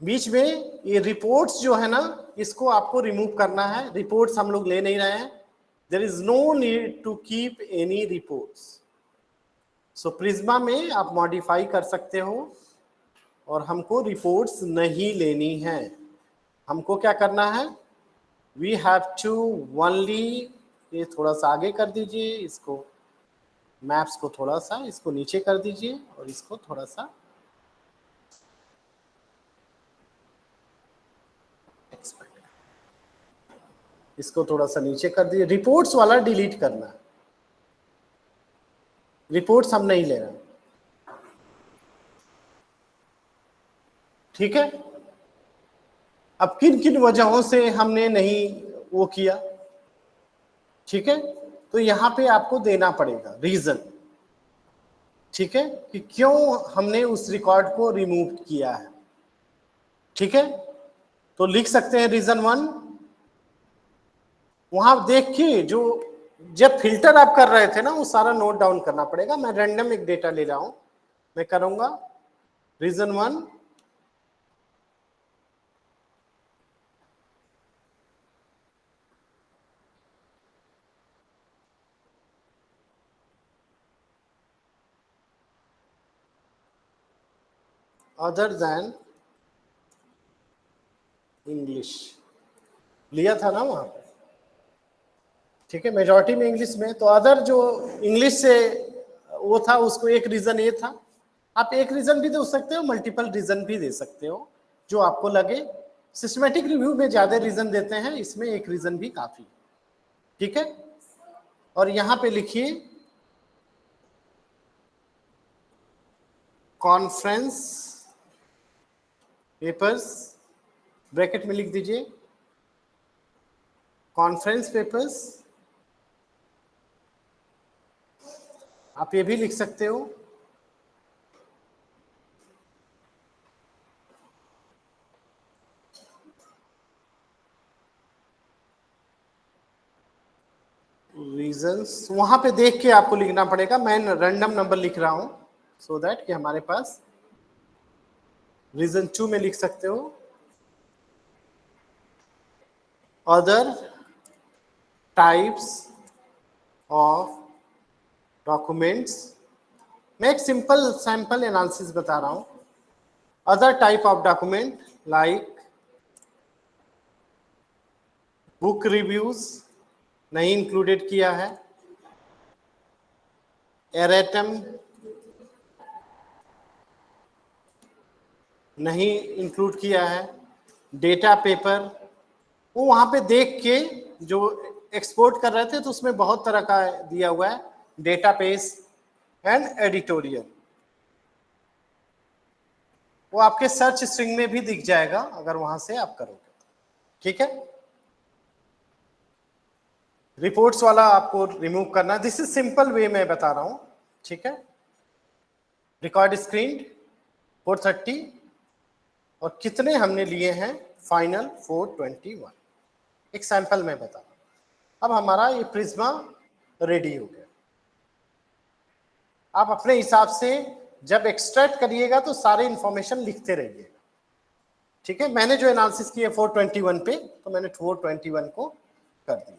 बीच में ये रिपोर्ट्स जो है ना, इसको आपको रिमूव करना है। रिपोर्ट्स हम लोग ले नहीं रहे हैं। There is no need to keep any reports. So PRISMA में आप मॉडिफाई कर सकते हो, और हमको रिपोर्ट्स नहीं लेनी है। हमको क्या करना है? वी हैव टू ओनली, ये थोड़ा सा आगे कर दीजिए, इसको मैप्स को थोड़ा सा इसको नीचे कर दीजिए और इसको थोड़ा सा इसको थोड़ा सा नीचे कर दीजिए। रिपोर्ट्स वाला डिलीट करना, रिपोर्ट्स हम नहीं ले रहे, ठीक है। अब किन किन वजहों से हमने नहीं वो किया, ठीक है, तो यहां पे आपको देना पड़ेगा रीजन, ठीक है, कि क्यों हमने उस रिकॉर्ड को रिमूव किया है, ठीक है। तो लिख सकते हैं रीजन 1, वहां देखिए जो जब फिल्टर आप कर रहे थे ना वो सारा नोट डाउन करना पड़ेगा। मैं रैंडम एक डेटा ले रहा हूं, मैं करूंगा रीजन 1, अदर देन इंग्लिश लिया था ना वहां पे, ठीक है, मेजॉरिटी में इंग्लिश में, तो अदर जो इंग्लिश से वो था उसको एक रीजन ये था। आप एक रीजन भी दे सकते हो, मल्टीपल रीजन भी दे सकते हो, जो आपको लगे। सिस्टमेटिक रिव्यू में ज्यादा रीजन देते हैं, इसमें एक रीजन भी काफी, ठीक है। और यहां पे लिखिए कॉन्फ्रेंस पेपर्स, ब्रैकेट में लिख दीजिए कॉन्फ्रेंस पेपर्स, आप ये भी लिख सकते हो रीजंस। वहां पे देख के आपको लिखना पड़ेगा, मैं रैंडम नंबर लिख रहा हूं सो दैट कि हमारे पास रीजन 2 में लिख सकते हो अदर टाइप्स ऑफ डॉक्यूमेंट्स। मैं एक सिंपल सैंपल एनालिसिस बता रहा हूं। Other type of document like book reviews नहीं इंक्लूडेड किया है, एरेटम नहीं इंक्लूड किया है, डेटा पेपर, वो वहां पे देख के जो एक्सपोर्ट कर रहे थे तो उसमें बहुत तरह का दिया हुआ है, डेटाबेस एंड एडिटोरियल, वो आपके सर्च स्ट्रिंग में भी दिख जाएगा अगर वहां से आप करोगे, ठीक है। रिपोर्ट्स वाला आपको रिमूव करना, दिस इज सिंपल वे में बता रहा हूं, ठीक है। रिकॉर्ड स्क्रीन 430 और कितने हमने लिए हैं फाइनल 421, एक सैंपल में बता रहा हूं। अब हमारा ये प्रिज्मा रेडी हो गया। आप अपने हिसाब से जब एक्सट्रैक्ट करिएगा तो सारे इंफॉर्मेशन लिखते रहिएगा, ठीक है। मैंने जो एनालिसिस किया 421 पे, तो मैंने 421 को कर दिया,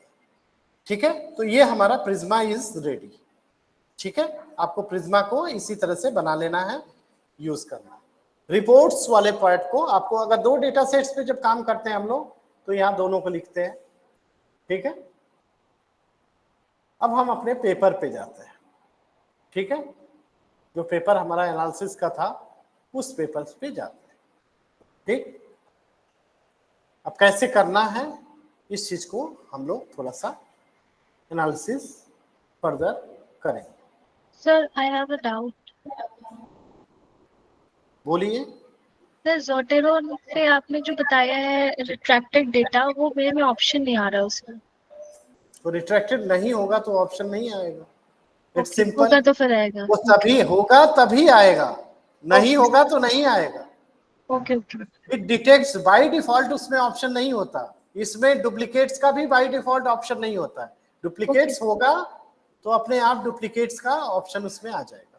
ठीक है। तो ये हमारा प्रिज्मा इज रेडी, ठीक है। आपको प्रिज्मा को इसी तरह से बना लेना है, यूज करना। रिपोर्ट्स वाले पार्ट को आपको, अगर दो डेटा सेट्स पे जब काम करते हैं हम लोग तो यहां दोनों को लिखते हैं, ठीक है। अब हम अपने पेपर पे जाते हैं, ठीक है। जो पेपर हमारा एनालिसिस का था उस पेपर पे जाते हैं, ठीक। अब कैसे करना है इस चीज को हम लोग थोड़ा सा एनालिसिस फर्दर करेंगे। Sir I have a doubt. बोलिए। सर जोटेरो पे आपने जो बताया है रिट्रैक्टेड डेटा, वो मेरे में ऑप्शन नहीं आ रहा उसमें। तो रिट्रैक्टेड नहीं होगा तो ऑप्शन नहीं आएगा, इट्स ओके, सिंपल। होगा तो फिर आएगा। वो तभी होगा तभी आएगा, नहीं होगा तो नहीं आएगा। Okay okay. It detects by default, उसमें ऑप्शन नहीं होता। इसमें डुप्लीकेट्स का भी बाय डिफॉल्ट ऑप्शन नहीं होता है, डुप्लीकेट्स होगा तो अपने आप डुप्लीकेट्स का ऑप्शन उसमें आ जाएगा।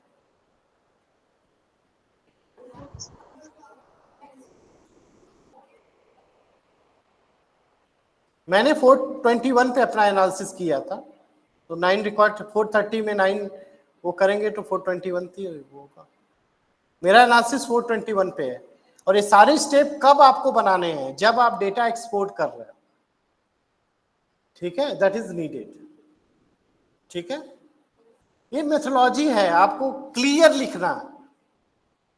मैंने 421 पे अपना एनालिसिस किया था, तो 9 रिकॉर्ड 430 में 9 वो करेंगे तो 421 थी वो होगा। मेरा एनालिसिस 421 पे है, और ये सारे स्टेप कब आपको बनाने हैं, जब आप डेटा एक्सपोर्ट कर रहे हो, ठीक है, दैट इज नीडेड, ठीक है। ये मेथोलॉजी है, आपको क्लियर लिखना।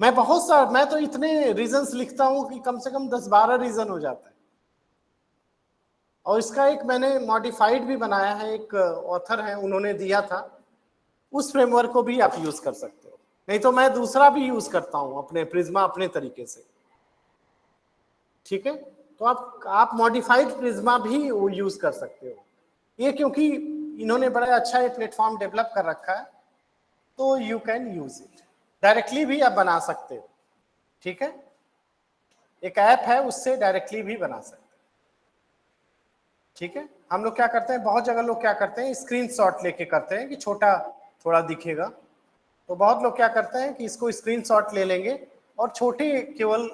मैं तो इतने रीजंस लिखता हूं कि कम से कम 10-12 रीजन हो जाता है। और इसका एक मैंने मॉडिफाइड भी बनाया है, एक ऑथर है उन्होंने दिया था, उस फ्रेमवर्क को भी आप यूज कर सकते हो। नहीं तो मैं दूसरा भी यूज करता हूं अपने प्रिज्मा अपने तरीके से, ठीक है। तो आप मॉडिफाइड प्रिज्मा भी यूज कर सकते हो। ये क्योंकि इन्होंने बड़ा अच्छा ये प्लेटफॉर्म डेवलप कर रखा है, तो you can use it. Directly भी आप बना सकते हो, ठीक है। एक ऐप है, उससे डायरेक्टली भी बना सकते हो, ठीक है। हम लोग क्या करते हैं, बहुत जगह लोग क्या करते हैं, स्क्रीनशॉट लेके करते हैं कि छोटा थोड़ा दिखेगा। तो बहुत लोग क्या करते हैं कि इसको स्क्रीनशॉट ले लेंगे और छोटे केवल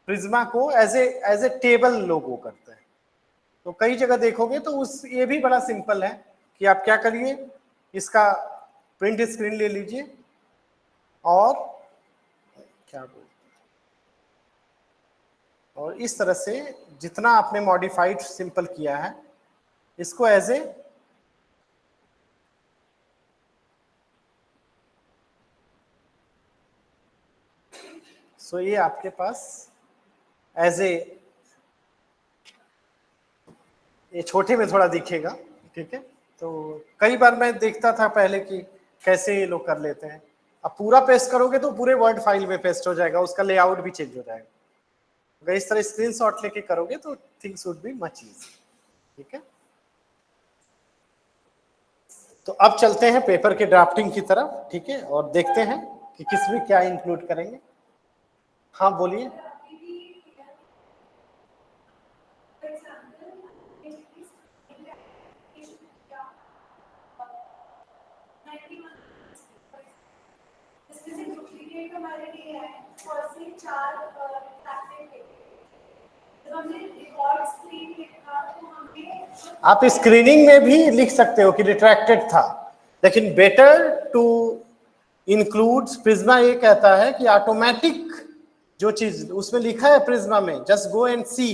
प्रिज्मा को एज ए टेबल लोगो करते हैं। तो कई जगह देखोगे तो उस ये भी बड़ा सिंपल है कि आप क्या करिए, इसका प्रिंट स्क्रीन ले लीजिए और क्या बोलते और इस तरह से जितना आपने मॉडिफाइड सिंपल किया है इसको एज ए सो ये आपके पास एज ए ये छोटे में थोड़ा दिखेगा, ठीक है। तो कई बार मैं देखता था पहले कि कैसे ये लोग कर लेते हैं। अब पूरा पेस्ट करोगे तो पूरे वर्ड फाइल में पेस्ट हो जाएगा, उसका लेआउट भी चेंज हो जाएगा। अगर इस तरह स्क्रीनशॉट लेके करोगे तो things would be much easy, ठीक है। तो अब चलते हैं पेपर के ड्राफ्टिंग की तरफ, ठीक है, और देखते हैं कि किसमें क्या इंक्लूड करेंगे। हाँ बोलिए। आप स्क्रीनिंग में भी लिख सकते हो कि रिट्रैक्टेड था, लेकिन बेटर टू इंक्लूड प्रिज्मा ये कहता है कि ऑटोमेटिक जो चीज उसमें लिखा है प्रिज्मा में, just go and see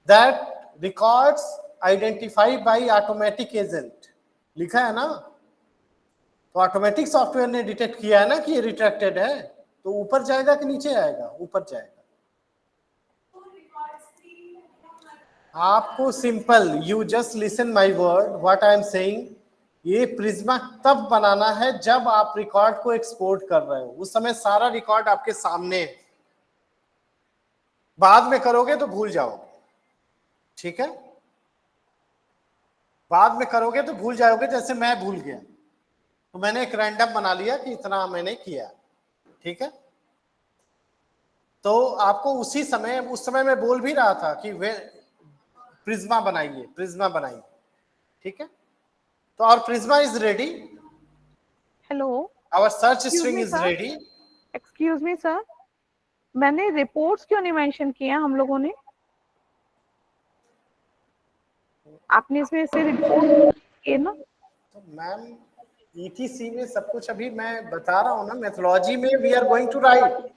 that records identify bye automatic agent, लिखा है ना। तो ऑटोमेटिक सॉफ्टवेयर ने डिटेक्ट किया है ना कि ये रिट्रैक्टेड है, तो ऊपर जाएगा कि नीचे आएगा, ऊपर जाएगा। आपको simple, you just listen my word what I am saying. ये प्रिज्मा तब बनाना है जब आप रिकॉर्ड को एक्सपोर्ट कर रहे हो, उस समय सारा रिकॉर्ड आपके सामने है। बाद में करोगे तो भूल जाओगे, ठीक है। बाद में करोगे तो भूल जाओगे, जैसे मैं भूल गया तो मैंने एक रैंडम बना लिया कि इतना मैंने किया, ठीक है। तो आपको उसी समय, उस समय मैं बोल भी रहा था कि वे प्रिज्मा बनाइए, प्रिज्मा बनाइए, ठीक है। तो और PRISMA is ready, hello, our search excuse string me is sir, ready. Excuse me sir, मैंने रिपोर्ट्स क्यों नहीं मेंशन किया हम लोगों ने? आपने इसमें से रिपोर्ट किए ना? तो मैम ईटीसी में सब कुछ अभी मैं बता रहा हूँ ना, मेथोलॉजी में we are going to write.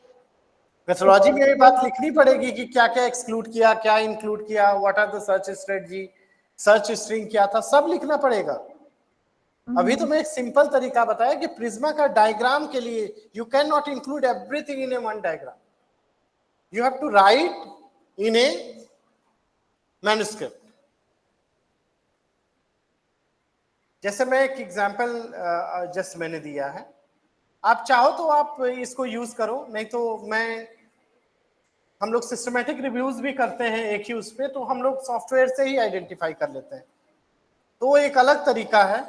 Methodology में ये बात लिखनी पड़ेगी कि क्या क्या एक्सक्लूड किया, क्या इंक्लूड किया, what are the search strategy, search string क्या था, सब लिखना पड़ेगा। अभी तो मैं एक सिंपल तरीका बताया कि प्रिज्मा का डायग्राम के लिए you can not include everything in a one diagram, you have to write in a manuscript. जैसे मैं एक एग्जांपल जस्ट मैंने दिया है, आप चाहो तो आप इसको यूज करो, नहीं तो हम लोग सिस्टमेटिक रिव्यूज भी करते हैं एक ही उस पे, तो हम लोग सॉफ्टवेयर से ही आइडेंटिफाई कर लेते हैं, तो एक अलग तरीका है,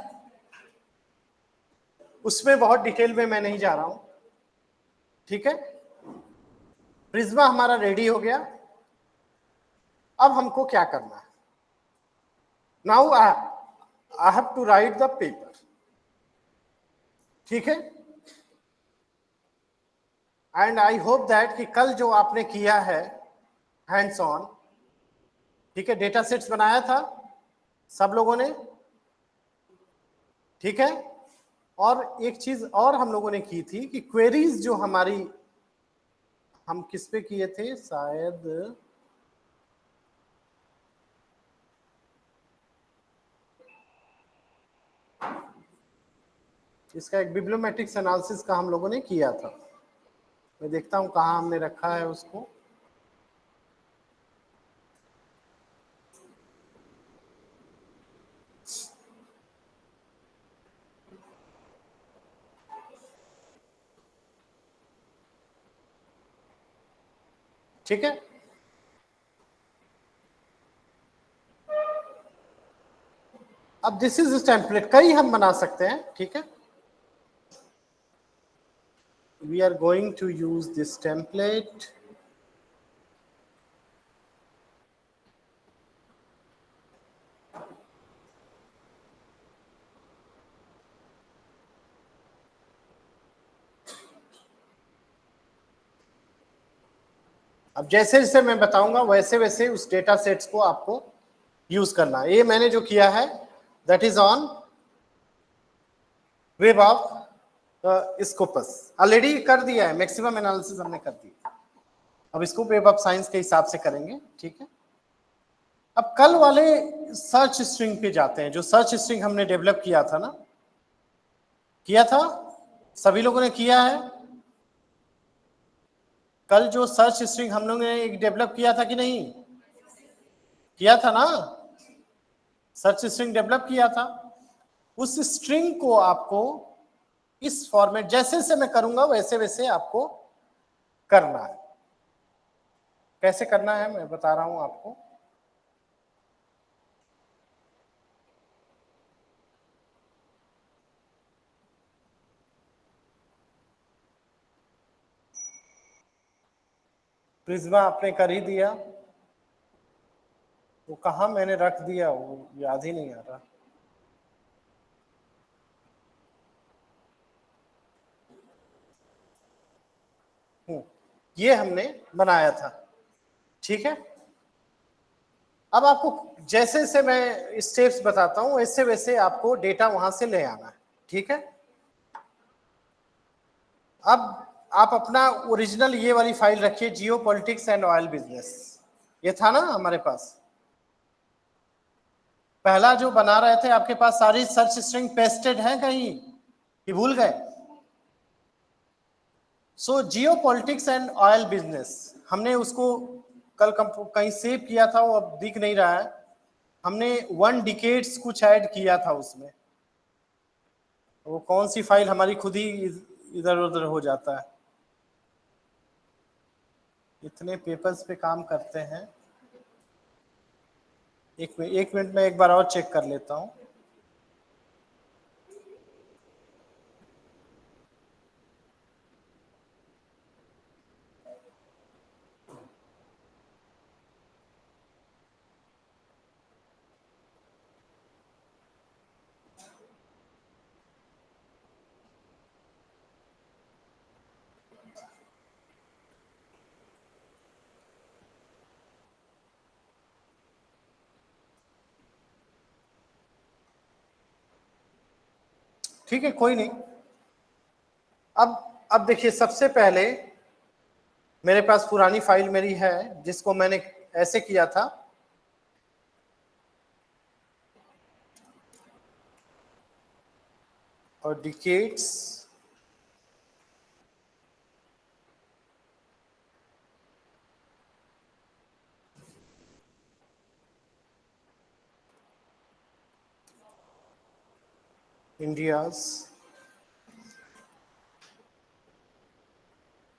उसमें बहुत डिटेल में मैं नहीं जा रहा हूं, ठीक है। प्रिज्मा हमारा रेडी हो गया। अब हमको क्या करना है, now I have to write the paper, ठीक है। एंड आई होप दैट कि कल जो आपने किया है हैंड्स ऑन, ठीक है, डेटा सेट्स बनाया था सब लोगों ने, ठीक है। और एक चीज और हम लोगों ने की थी कि क्वेरीज जो हमारी, हम किस पे किए थे शायद, इसका एक बिब्लियोमेट्रिक्स एनालिसिस का हम लोगों ने किया था। मैं देखता हूं कहाँ हमने रखा है उसको। ठीक है, अब दिस इज टेम्पलेट, कई हम बना सकते हैं। ठीक है, we are going to use this template. अब जैसे जैसे मैं बताऊंगा वैसे वैसे उस डेटा सेट्स को आपको यूज करना है। ये मैंने जो किया है that is on web of Scopus, already कर दिया है, मैक्सिमम एनालिसिस हमने कर दिया। अब इसको वेब ऑफ साइंस के हिसाब से करेंगे। ठीक है, अब कल वाले सर्च स्ट्रिंग पे जाते हैं, जो सर्च स्ट्रिंग हमने डेवलप किया था ना, किया था, सभी लोगों ने किया है। कल जो सर्च स्ट्रिंग हम लोगों ने एक डेवलप किया था कि नहीं किया था ना, सर्च स्ट्रिंग डेवलप किया था। उस स्ट्रिंग को आपको इस फॉर्मेट, जैसे जैसे मैं करूंगा वैसे वैसे आपको करना है। कैसे करना है मैं बता रहा हूं आपको। प्रिज्मा आपने कर ही दिया, वो कहा मैंने रख दिया वो याद ही नहीं आ रहा। ये हमने बनाया था। ठीक है, अब आपको जैसे जैसे मैं स्टेप्स बताता हूं वैसे वैसे आपको डेटा वहां से ले आना है। ठीक है, अब आप अपना ओरिजिनल ये वाली फाइल रखिए, जियो पॉलिटिक्स एंड ऑयल बिजनेस, ये था ना हमारे पास। पहला जो बना रहे थे आपके पास सारी सर्च स्ट्रिंग पेस्टेड है कहीं कि भूल गए? So geopolitics and oil business हमने उसको कल कहीं सेव किया था, वो अब दिख नहीं रहा है। हमने 1 डिकेड्स कुछ ऐड किया था उसमें। वो कौन सी फाइल हमारी खुद ही इधर उधर हो जाता है, इतने पेपर्स पे काम करते हैं। एक मिनट में एक बार और चेक कर लेता हूं। ठीक है, कोई नहीं। अब देखिए, सबसे पहले मेरे पास पुरानी फाइल मेरी है जिसको मैंने ऐसे किया था। और decades India's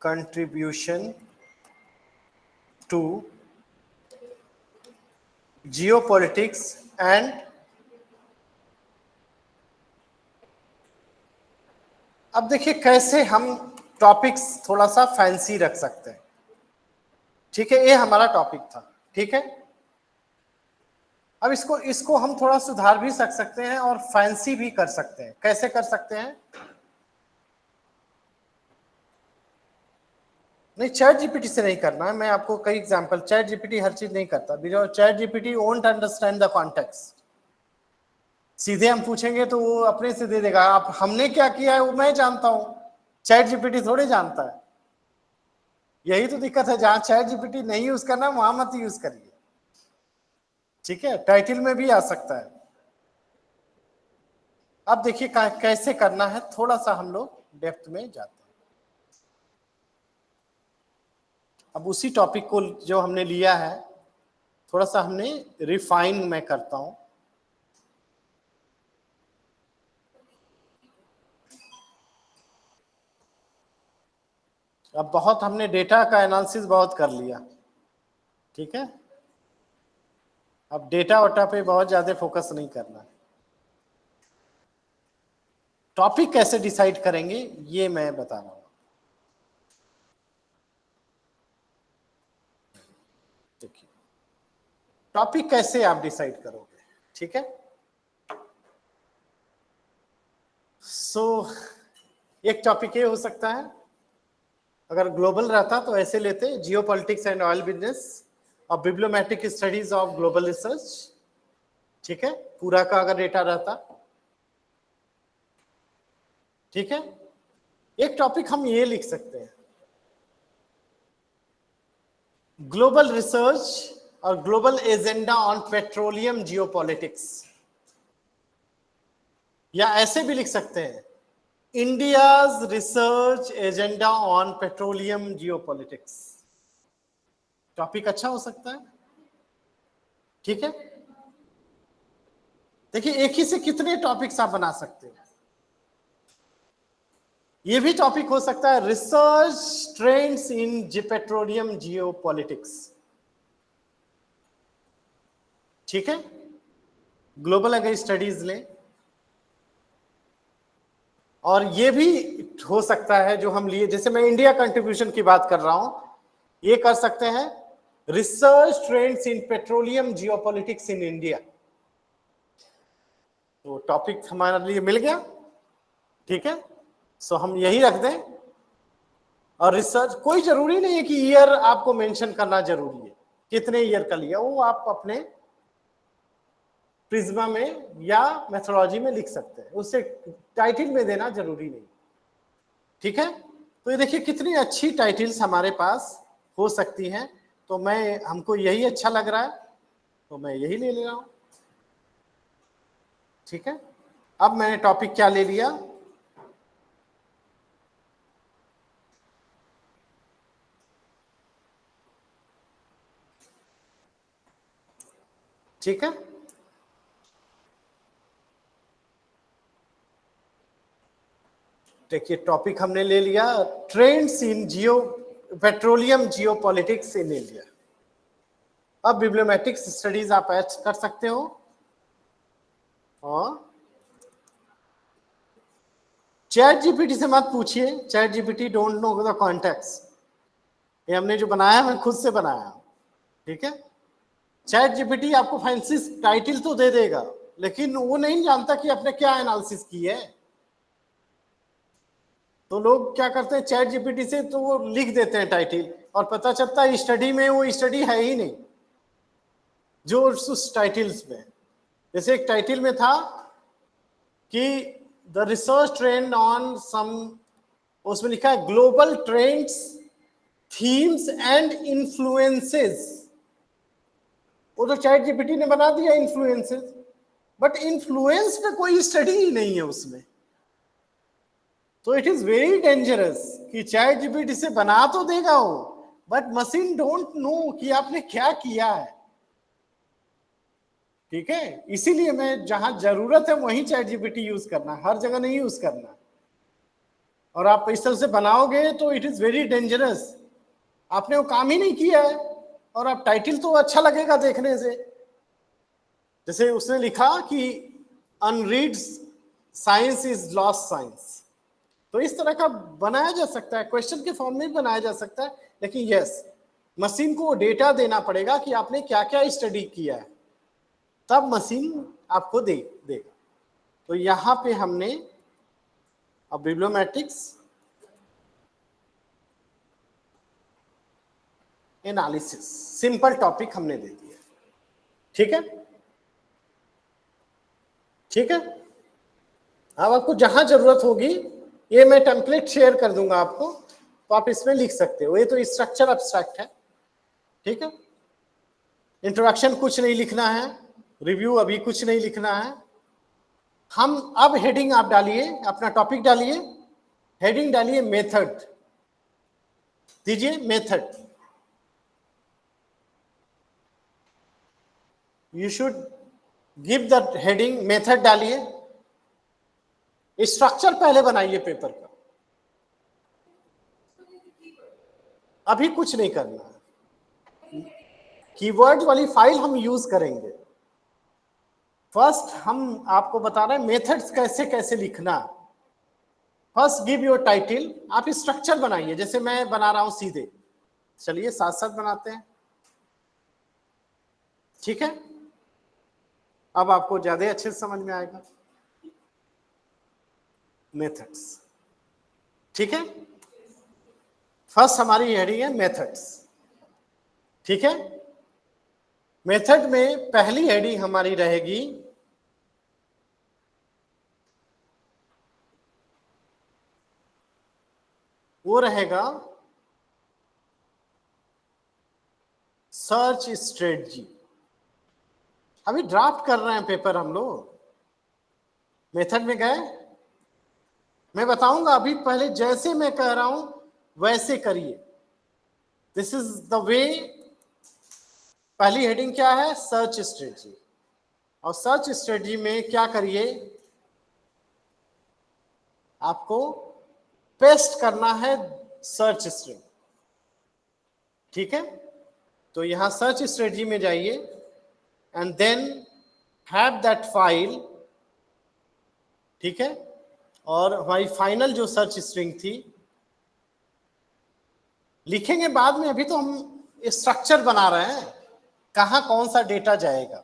contribution to geopolitics and अब देखिए कैसे हम टॉपिक्स थोड़ा सा फैंसी रख सकते हैं। ठीक है, ये हमारा टॉपिक था। ठीक है, अब इसको हम थोड़ा सुधार भी सकते हैं और फैंसी भी कर सकते हैं। कैसे कर सकते हैं? नहीं, चैट जीपीटी से नहीं करना है। मैं आपको कई एग्जांपल, चैट जीपीटी हर चीज नहीं करता। Because chat GPT won't understand the context. सीधे हम पूछेंगे तो वो अपने से दे देगा। आप हमने क्या किया है वो मैं जानता हूं, चैट जीपीटी थोड़े जानता है। यही तो दिक्कत है, जहां चैट जीपीटी नहीं यूज करना वहां मत यूज करिए। ठीक है, टाइटल में भी आ सकता है। अब देखिए कैसे करना है, थोड़ा सा हम लोग डेप्थ में जाते हैं। अब उसी टॉपिक को जो हमने लिया है थोड़ा सा हमने रिफाइन मैं करता हूं। अब बहुत हमने डेटा का एनालिसिस बहुत कर लिया, ठीक है। अब डेटा वटा पे बहुत ज्यादा फोकस नहीं करना। टॉपिक कैसे डिसाइड करेंगे ये मैं बता रहा हूं। देखिए टॉपिक कैसे आप डिसाइड करोगे, ठीक है। सो एक टॉपिक ये हो सकता है, अगर ग्लोबल रहता तो ऐसे लेते, जियोपॉलिटिक्स एंड ऑयल बिजनेस और बिब्लियोमेट्रिक स्टडीज ऑफ ग्लोबल रिसर्च, ठीक है, पूरा का अगर डेटा रहता, ठीक है। एक टॉपिक हम ये लिख सकते हैं, ग्लोबल रिसर्च और global agenda on petroleum geopolitics, या ऐसे भी लिख सकते हैं, India's research agenda on petroleum geopolitics. Topic अच्छा हो सकता है, ठीक है। देखिए एक ही से कितने टॉपिक्स आप बना सकते हो। ये भी टॉपिक हो सकता है, research trends in petroleum geopolitics, ठीक है। ग्लोबल अगर स्टडीज लें, और ये भी हो सकता है जो हम लिए, जैसे मैं इंडिया कंट्रीब्यूशन की बात कर रहा हूं, ये कर सकते हैं research trends in petroleum geopolitics in India. तो टॉपिक हमारे लिए मिल गया, ठीक है। सो हम यही रख दें। और रिसर्च कोई जरूरी नहीं है कि ईयर आपको मेंशन करना जरूरी है, कितने ईयर का लिया वो आप अपने प्रिज्मा में या मेथोडोलॉजी में लिख सकते हैं, उससे टाइटल में देना जरूरी नहीं, ठीक है। तो ये देखिए कितनी अच्छी टाइटल्स हमारे पास हो सकती हैं। तो मैं हमको यही अच्छा लग रहा है तो मैं यही ले रहा हूं, ठीक है। अब मैंने टॉपिक क्या ले लिया, ठीक है। देखिए टॉपिक हमने ले लिया, trends in petroleum geopolitics in India. अब बिब्लियोमेट्रिक्स स्टडीज आप ऐड कर सकते हो, और चैट जीपीटी से मत पूछिए, chat GPT don't know the context. ये हमने जो बनाया मैं खुद से बनाया, ठीक है। चैट जीपीटी आपको फैंसी टाइटल तो दे देगा, लेकिन वो नहीं जानता कि आपने क्या एनालिसिस की है। तो लोग क्या करते हैं, चैट जीपीटी से तो वो लिख देते हैं टाइटल, और पता चलता है स्टडी में वो स्टडी है ही नहीं जो उस टाइटल्स में। जैसे एक टाइटल में था कि the research trend on some, उसमें लिखा है global trends themes and influences. वो तो चैट जीपीटी ने बना दिया इन्फ्लुएंसेस, बट इन्फ्लुएंस का कोई स्टडी ही नहीं है उसमें। तो इट इज वेरी डेंजरस कि चैट जीपीटी से बना तो देगा वो, बट मशीन डोंट नो कि आपने क्या किया है, ठीक है। इसीलिए मैं जहां जरूरत है वहीं चैट जीपीटी यूज करना, हर जगह नहीं यूज करना। और आप इस तरह से बनाओगे तो इट इज वेरी डेंजरस, आपने वो काम ही नहीं किया है, और आप टाइटल तो अच्छा लगेगा देखने से। जैसे उसने लिखा कि unread science is lost science, तो इस तरह का बनाया जा सकता है, क्वेश्चन के फॉर्म में भी बनाया जा सकता है। लेकिन यस, मशीन को डेटा देना पड़ेगा कि आपने क्या क्या स्टडी किया है, तब मशीन आपको देगा। तो यहां पे हमने अब बिब्लियोमेट्रिक्स एनालिसिस सिंपल टॉपिक हमने दे दिया, ठीक है, ठीक है। अब आपको जहां जरूरत होगी, ये मैं टेम्पलेट शेयर कर दूंगा आपको, तो आप इसमें लिख सकते हो। ये तो स्ट्रक्चर एब्स्ट्रैक्ट है, ठीक है। इंट्रोडक्शन कुछ नहीं लिखना है, रिव्यू अभी कुछ नहीं लिखना है, हम अब हेडिंग आप डालिए, अपना टॉपिक डालिए, हेडिंग डालिए मेथड, दीजिए method. You should give the heading method डालिए। स्ट्रक्चर पहले बनाइए पेपर का, अभी कुछ नहीं करना। कीवर्ड वाली फाइल हम यूज करेंगे। फर्स्ट हम आपको बता रहे हैं मेथड्स कैसे कैसे लिखना। फर्स्ट गिव योर टाइटल, आप स्ट्रक्चर बनाइए, जैसे मैं बना रहा हूं सीधे। चलिए साथ साथ बनाते हैं, ठीक है? अब आपको ज्यादा अच्छे से समझ में आएगा। मेथड्स, ठीक है? फर्स्ट हमारी हेडिंग है मेथड्स, ठीक है? मेथड में पहली हेडिंग हमारी रहेगी वो रहेगा सर्च स्ट्रेटजी। अभी ड्राफ्ट कर रहे हैं पेपर हम लोग, मेथड में गए, मैं बताऊंगा अभी, पहले जैसे मैं कह रहा हूं वैसे करिए। This is the way. पहली हेडिंग क्या है? Search strategy. और सर्च स्ट्रेटजी में क्या करिए, आपको पेस्ट करना है सर्च स्ट्रिंग, ठीक है? तो यहां सर्च स्ट्रेटजी में जाइए and then have that file, ठीक है? और हमारी फाइनल जो सर्च स्ट्रिंग थी लिखेंगे बाद में, अभी तो हम स्ट्रक्चर बना रहे हैं कहां कौन सा डेटा जाएगा।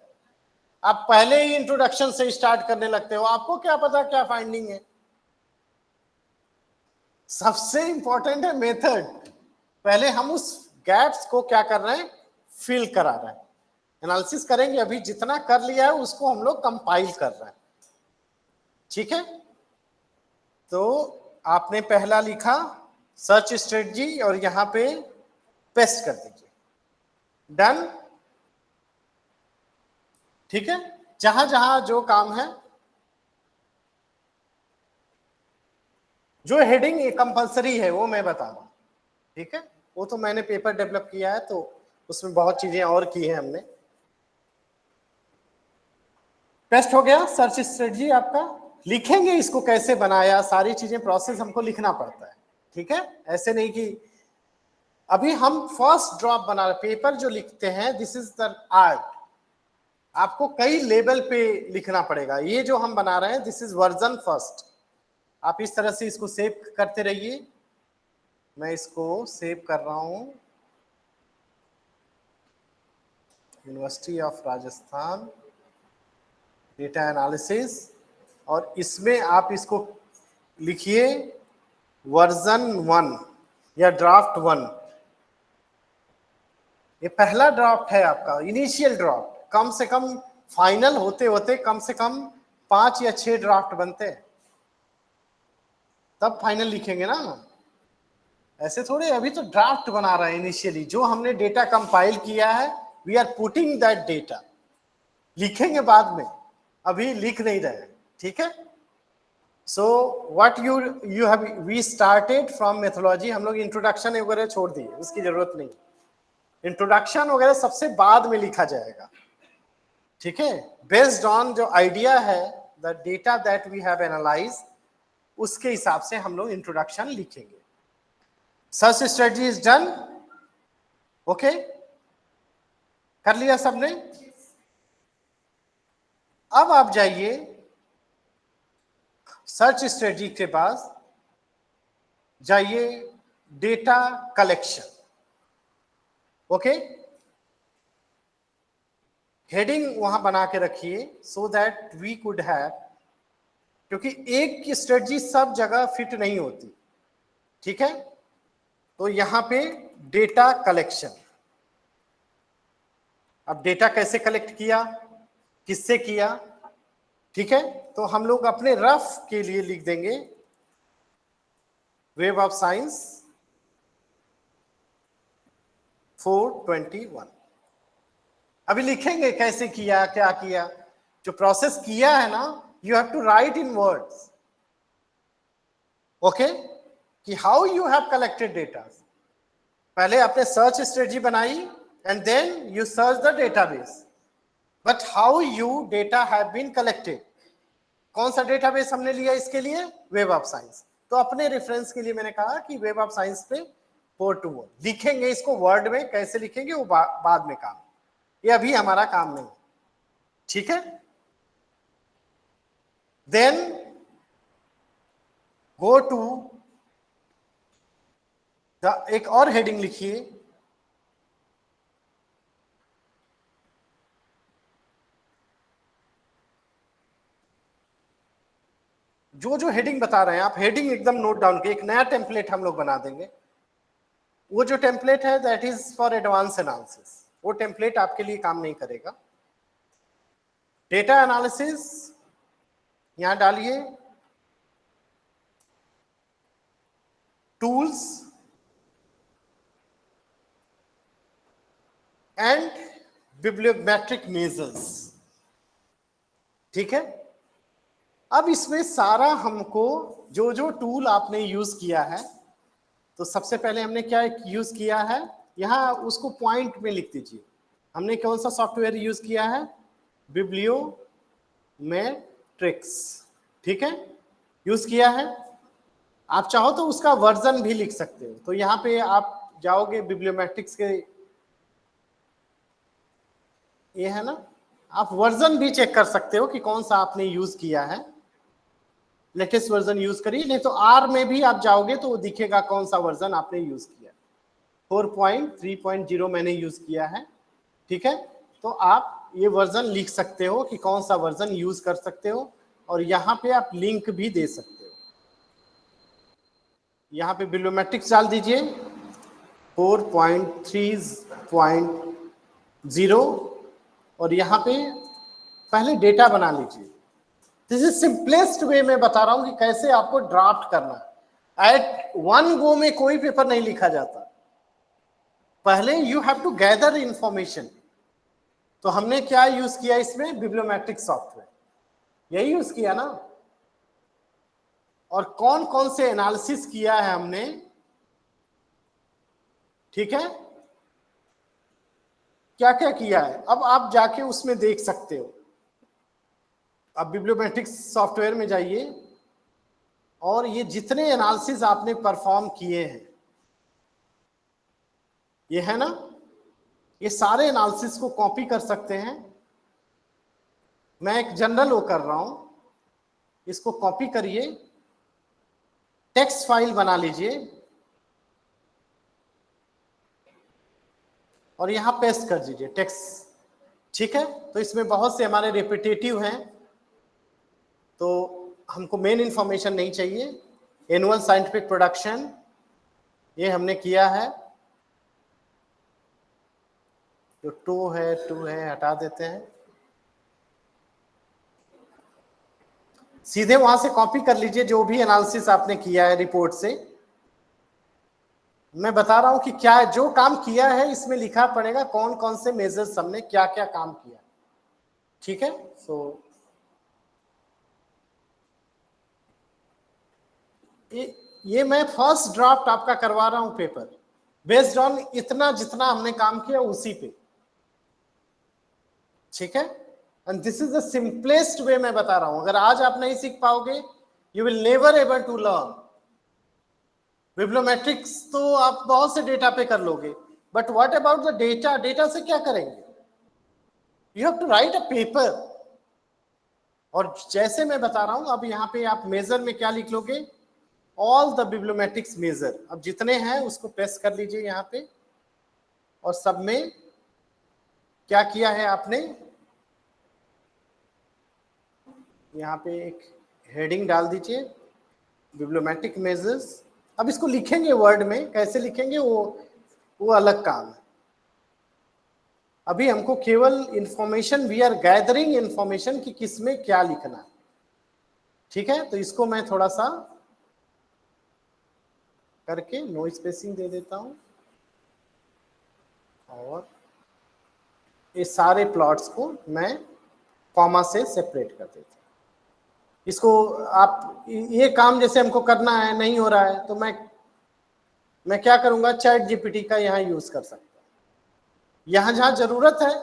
आप पहले ही इंट्रोडक्शन से स्टार्ट करने लगते हो, आपको क्या पता क्या फाइंडिंग है। सबसे इंपॉर्टेंट है मेथड। पहले हम उस गैप्स को क्या कर रहे हैं? फिल करा रहे हैं, एनालिसिस करेंगे। अभी जितना कर लिया है उसको हम लोग कंपाइल कर रहे हैं, ठीक है? तो आपने पहला लिखा सर्च स्ट्रेटजी और यहां पे पेस्ट कर दीजिए, डन, ठीक है? जहां जहां जो काम है, जो हेडिंग कंपलसरी है वो मैं बता रहा हूं, ठीक है? वो तो मैंने पेपर डेवलप किया है तो उसमें बहुत चीजें और की है हमने। पेस्ट हो गया सर्च स्ट्रेटजी आपका। लिखेंगे इसको कैसे बनाया, सारी चीजें प्रोसेस हमको लिखना पड़ता है, ठीक है? ऐसे नहीं कि अभी हम फर्स्ट ड्रॉप बना रहे, पेपर जो लिखते हैं दिस इज द आर्ट। आपको कई लेवल पे लिखना पड़ेगा। ये जो हम बना रहे हैं दिस इज वर्जन फर्स्ट। आप इस तरह से इसको सेव करते रहिए। मैं इसको सेव कर रहा हूं, university of Rajasthan data analysis, और इसमें आप इसको लिखिए वर्जन 1 या ड्राफ्ट 1। ये पहला ड्राफ्ट है आपका, इनिशियल ड्राफ्ट। कम से कम फाइनल होते होते कम से कम 5 या 6 ड्राफ्ट बनते हैं, तब फाइनल लिखेंगे ना। ऐसे थोड़े, अभी तो ड्राफ्ट बना रहे हैं इनिशियली। जो हमने डेटा कंपाइल किया है we are putting that data, लिखेंगे बाद में, अभी लिख नहीं रहे, ठीक है? So what you have, we started from methodology. हम लोग इंट्रोडक्शन वगैरह छोड़ दिए, उसकी जरूरत नहीं। इंट्रोडक्शन वगैरह सबसे बाद में लिखा जाएगा, ठीक है? बेस्ड ऑन जो आइडिया है the data that we have analyse, उसके हिसाब से हम लोग इंट्रोडक्शन लिखेंगे। Search strategy is done, okay? कर लिया सबने? अब आप जाइए सर्च स्ट्रेटजी के पास, जाइए डेटा कलेक्शन, ओके? हेडिंग वहां बना के रखिए so that we could have, क्योंकि एक की स्ट्रेटजी सब जगह फिट नहीं होती, ठीक है? तो यहां पे डेटा कलेक्शन। अब डेटा कैसे कलेक्ट किया, किससे किया, ठीक है? तो हम लोग अपने रफ के लिए लिख देंगे वेब ऑफ साइंस 421। अभी लिखेंगे कैसे किया, क्या किया। जो प्रोसेस किया है ना you have to write in words. Okay, कि how you have collected data. पहले आपने सर्च स्ट्रेटजी बनाई and then you search the database, but how you data have been collected. कौन सा डेटाबेस हमने लिया इसके लिए? Web of science. तो अपने रेफरेंस के लिए मैंने कहा कि वेब ऑफ साइंस पे वर्ड टू वर्ड लिखेंगे. इसको वर्ड में कैसे लिखेंगे वो बाद में काम, ये अभी हमारा काम नहीं. ठीक है, देन गो टू एक और हेडिंग लिखिए, जो जो हेडिंग बता रहे हैं आप हेडिंग एकदम नोट डाउन के. एक नया टेम्पलेट हम लोग बना देंगे. वो जो टेम्पलेट है that is for advance analysis. वो टेम्पलेट आपके लिए काम नहीं करेगा. डेटा एनालिसिस यहां डालिए, टूल्स एंड बिब्लियोमेट्रिक मेजर्स. ठीक है, अब इसमें सारा हमको जो जो टूल आपने यूज किया है, तो सबसे पहले हमने क्या यूज किया है, यहां उसको पॉइंट में लिख दीजिए. हमने कौन सा सॉफ्टवेयर यूज किया है? बिब्लियोमेट्रिक्स. ठीक है, यूज किया है. आप चाहो तो उसका वर्जन भी लिख सकते हो. तो यहां पे आप जाओगे बिब्लियोमेट्रिक्स के, ये है ना, आप वर्जन भी चेक कर सकते हो कि कौन सा आपने यूज किया है. लेटेस्ट वर्जन यूज करिए, नहीं तो आर में भी आप जाओगे तो वो दिखेगा कौन सा वर्जन आपने यूज किया. 4.3.0 मैंने यूज किया है. ठीक है, तो आप ये वर्जन लिख सकते हो कि कौन सा वर्जन यूज कर सकते हो, और यहाँ पे आप लिंक भी दे सकते हो. यहाँ पे बिब्लियोमेट्रिक्स डाल दीजिए 4.3.0 और यहाँ पे पहले डेटा बना लीजिए. दिस इज सिंपलेस्ट वे में बता रहा हूं कि कैसे आपको ड्राफ्ट करना है. एट वन गो में कोई पेपर नहीं लिखा जाता. पहले you have to gather information. तो हमने क्या यूज किया इसमें? बिब्लियोमेट्रिक सॉफ्टवेयर, यही यूज किया ना. और कौन कौन से एनालिसिस किया है हमने. ठीक है, क्या क्या किया है अब आप जाके उसमें देख सकते हो. अब बिब्लियोमेट्रिक्स सॉफ्टवेयर में जाइए और ये जितने एनालिसिस आपने परफॉर्म किए हैं, ये है ना, ये सारे एनालिसिस को कॉपी कर सकते हैं. मैं एक जनरल वो कर रहा हूं, इसको कॉपी करिए, टेक्स्ट फाइल बना लीजिए और यहां पेस्ट कर दीजिए टेक्स्ट. ठीक है, तो इसमें बहुत से हमारे रिपीटेटिव हैं, तो हमको मेन इंफॉर्मेशन नहीं चाहिए. एनुअल साइंटिफिक प्रोडक्शन ये हमने किया है. जो टू है हटा देते हैं. सीधे वहां से कॉपी कर लीजिए जो भी एनालिसिस आपने किया है रिपोर्ट से. मैं बता रहा हूं कि क्या जो काम किया है इसमें लिखा पड़ेगा कौन कौन से मेजर्स हमने क्या क्या काम किया. ठीक है, सो ये मैं फर्स्ट ड्राफ्ट आपका करवा रहा हूं पेपर, बेस्ड ऑन इतना जितना हमने काम किया उसी पे. ठीक है, and this is the simplest वे मैं बता रहा हूं. अगर आज आप नहीं सीख पाओगे, you will never able to learn. Bibliometrics तो आप बहुत से डेटा पे कर लोगे, but what about the data? Data से क्या करेंगे? You have to write a paper. और जैसे मैं बता रहा हूं, अब यहाँ पे आप मेजर में क्या लिख लोगे? All the bibliometrics major. अब जितने हैं उसको प्रेस कर लीजिए यहाँ पे, और सब में क्या किया है आपने? यहाँ पे एक हेडिंग डाल दीजिए, बिब्लियोमेट्रिक मेजर्स. अब इसको लिखेंगे वर्ड में, कैसे लिखेंगे वो अलग काम है. अभी हमको केवल information, we are gathering information कि किसमें क्या लिखना है. ठीक है, तो इसको मैं थोड़ा सा करके नो स्पेसिंग दे देता हूं और ये सारे प्लॉट्स को मैं कॉमा से सेपरेट कर देता हूं. इसको आप ये काम जैसे हमको करना है नहीं हो रहा है तो मैं क्या करूंगा, चैट जीपीटी का यहाँ यूज कर सकता हूँ। यहाँ जहाँ जरूरत है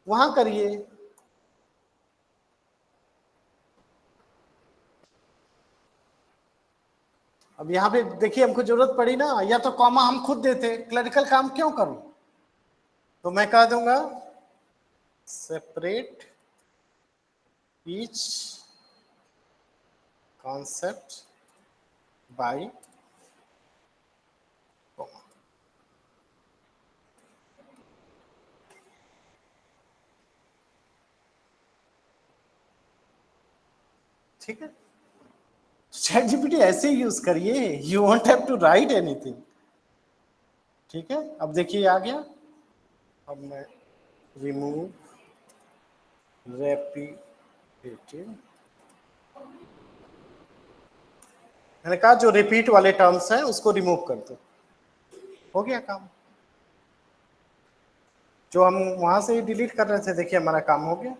वहां करिए। अब यहाँ पे देखिए हमको जरूरत पड़ी ना, या तो कॉमा हम खुद देते, क्लरिकल काम क्यों करूं, तो मैं कह दूंगा separate each concept by comma. ठीक है, चैट जीपीटी ऐसे ही यूज करिए, you won't have to write anything. ठीक है, अब देखिए आ गया। अब मैं रिमूव रेपिटेटिव, मैंने कहा जो रिपीट वाले टर्म्स हैं उसको रिमूव कर दो, हो गया काम। जो हम वहां से ही डिलीट कर रहे थे, देखिए हमारा काम हो गया।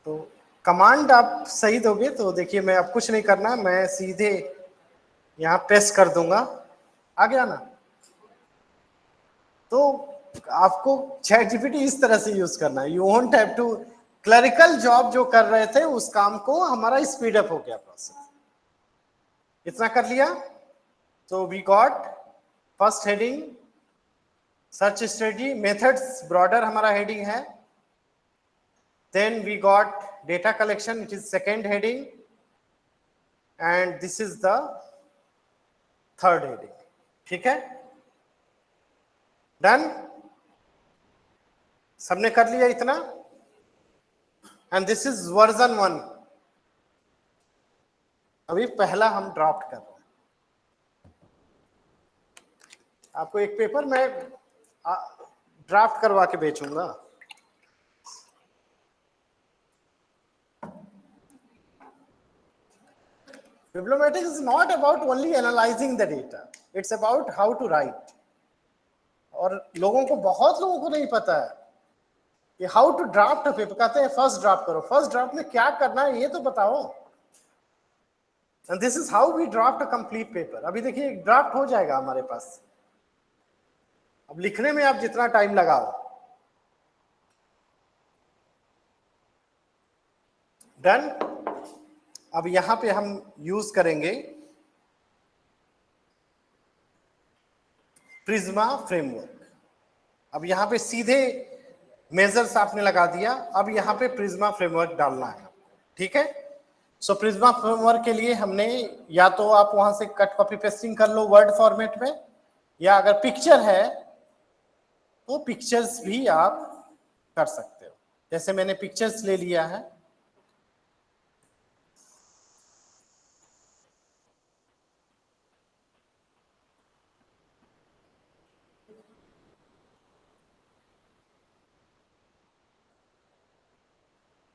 तो कमांड आप सही दोगे तो देखिए मैं अब कुछ नहीं करना, मैं सीधे यहाँ प्रेस कर दूंगा, आ गया ना। तो आपको चैट जीपीटी इस तरह से यूज करना है, you won't have to, clerical job जो कर रहे थे उस काम को हमारा स्पीड अप हो गया प्रोसेस। इतना कर लिया तो we got first heading search strategy, methods broader हमारा हेडिंग है। Then we got data collection, it is second heading, and this is the third heading. ठीक है, डन, सबने कर लिया इतना। And this is version 1। अभी पहला हम ड्राफ्ट कर रहे हैं। आपको एक पेपर में ड्राफ्ट करवा के बेचूंगा। Bibliometrics is not about only analyzing the data, it's about how to write. और लोगों को, बहुत लोगों को नहीं पता है कि how to draft a paper. कहते हैं फर्स्ट ड्राफ्ट करो, फर्स्ट ड्राफ्ट में क्या करना है ये तो बताओ। And this is how we draft a complete paper. अभी देखिए एक ड्राफ्ट हो जाएगा हमारे पास। अब लिखने में आप जितना टाइम लगाओ, डन। अब यहां पे हम यूज करेंगे प्रिज्मा फ्रेमवर्क। अब यहां पे सीधे मेजर्स आपने लगा दिया, अब यहां पे प्रिज्मा फ्रेमवर्क डालना है, ठीक है। सो प्रिज्मा फ्रेमवर्क के लिए हमने, या तो आप वहां से कट कॉपी पेस्टिंग कर लो वर्ड फॉर्मेट में, या अगर पिक्चर है तो पिक्चर्स भी आप कर सकते हो। जैसे मैंने पिक्चर्स ले लिया है,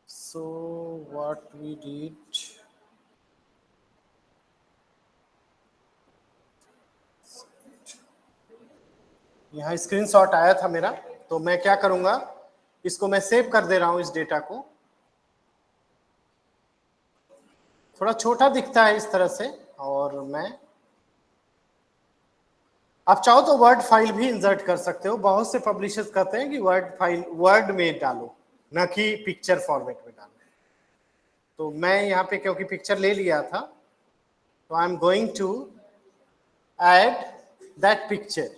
so what we did, यहाँ स्क्रीनशॉट आया था मेरा, तो मैं क्या करूंगा, इसको मैं सेव कर दे रहा हूं। इस डेटा को थोड़ा छोटा दिखता है इस तरह से, और मैं, आप चाहो तो वर्ड फाइल भी इंसर्ट कर सकते हो। बहुत से पब्लिशर्स कहते हैं कि वर्ड फाइल वर्ड में डालो, ना कि पिक्चर फॉर्मेट में डालो। तो मैं यहाँ पे क्योंकि पिक्चर ले लिया था, तो I am going to add that picture.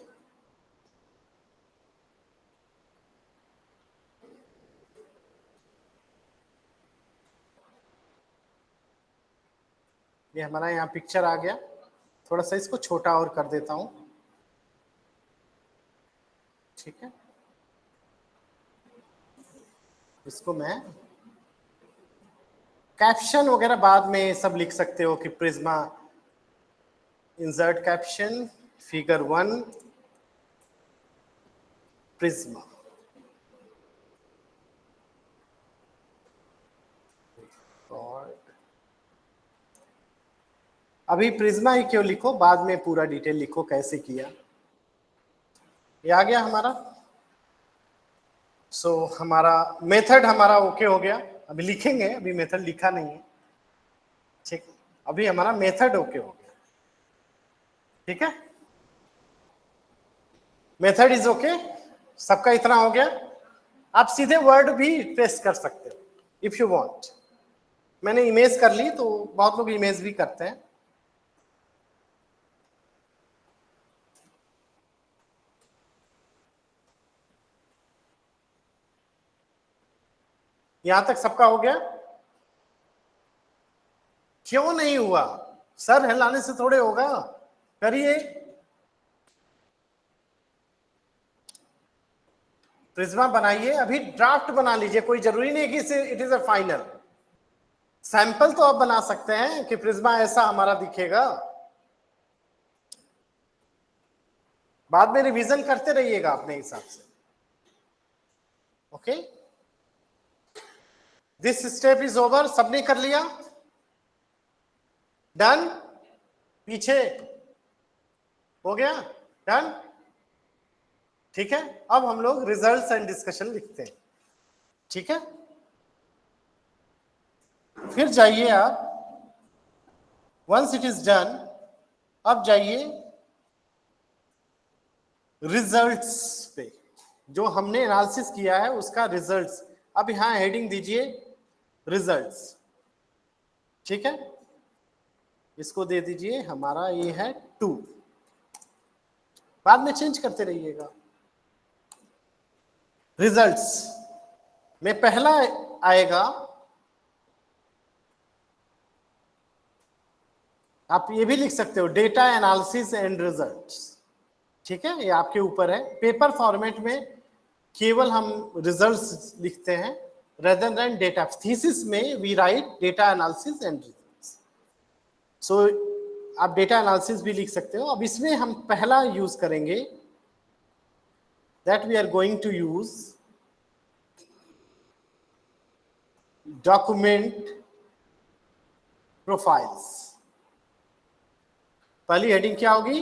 ये हमारा यहाँ पिक्चर आ गया। थोड़ा सा इसको छोटा और कर देता हूं, ठीक है। इसको मैं कैप्शन वगैरह बाद में सब लिख सकते हो कि Prisma insert caption figure 1 Prisma. अभी प्रिज्मा ही क्यों लिखो, बाद में पूरा डिटेल लिखो कैसे किया। ये आ गया हमारा। सो हमारा मेथड हमारा ओके हो गया। अभी लिखेंगे, अभी मेथड लिखा नहीं है, ठीक। अभी हमारा मेथड ओके हो गया, ठीक है, मेथड इज ओके, सबका इतना हो गया। आप सीधे वर्ड भी पेस्ट कर सकते हो इफ यू वांट। मैंने इमेज कर ली, तो बहुत लोग इमेज भी करते हैं। यहां तक सबका हो गया? क्यों नहीं हुआ सर? हिलाने से थोड़े होगा, करिए। प्रिज्मा बनाइए, अभी ड्राफ्ट बना लीजिए, कोई जरूरी नहीं कि it is a final. Sample तो आप बना सकते हैं कि प्रिज्मा ऐसा हमारा दिखेगा, बाद में रिवीजन करते रहिएगा अपने हिसाब से। Okay, this step is over. सबने कर लिया? डन? पीछे हो गया? डन? ठीक है, अब हम लोग रिजल्ट्स एंड डिस्कशन लिखते हैं, ठीक है। फिर जाइए आप, वंस इट इज डन, अब जाइए रिजल्ट्स पे, जो हमने एनालिसिस किया है उसका रिजल्ट्स। अब यहां हेडिंग दीजिए रिजल्ट्स, ठीक है। इसको दे दीजिए, हमारा ये है 2, बाद में चेंज करते रहिएगा। रिजल्ट्स में पहला आएगा, आप ये भी लिख सकते हो डेटा एनालिसिस एंड रिजल्ट्स, ठीक है, ये आपके ऊपर है। पेपर फॉर्मेट में केवल हम रिजल्ट्स लिखते हैं रेदर देन डेटा। थीसिस में we write data analysis and results. So आप डेटा एनालिसिस भी लिख सकते हो। अब इसमें हम पहला यूज करेंगे, that we are going to use document profiles. पहली हेडिंग क्या होगी?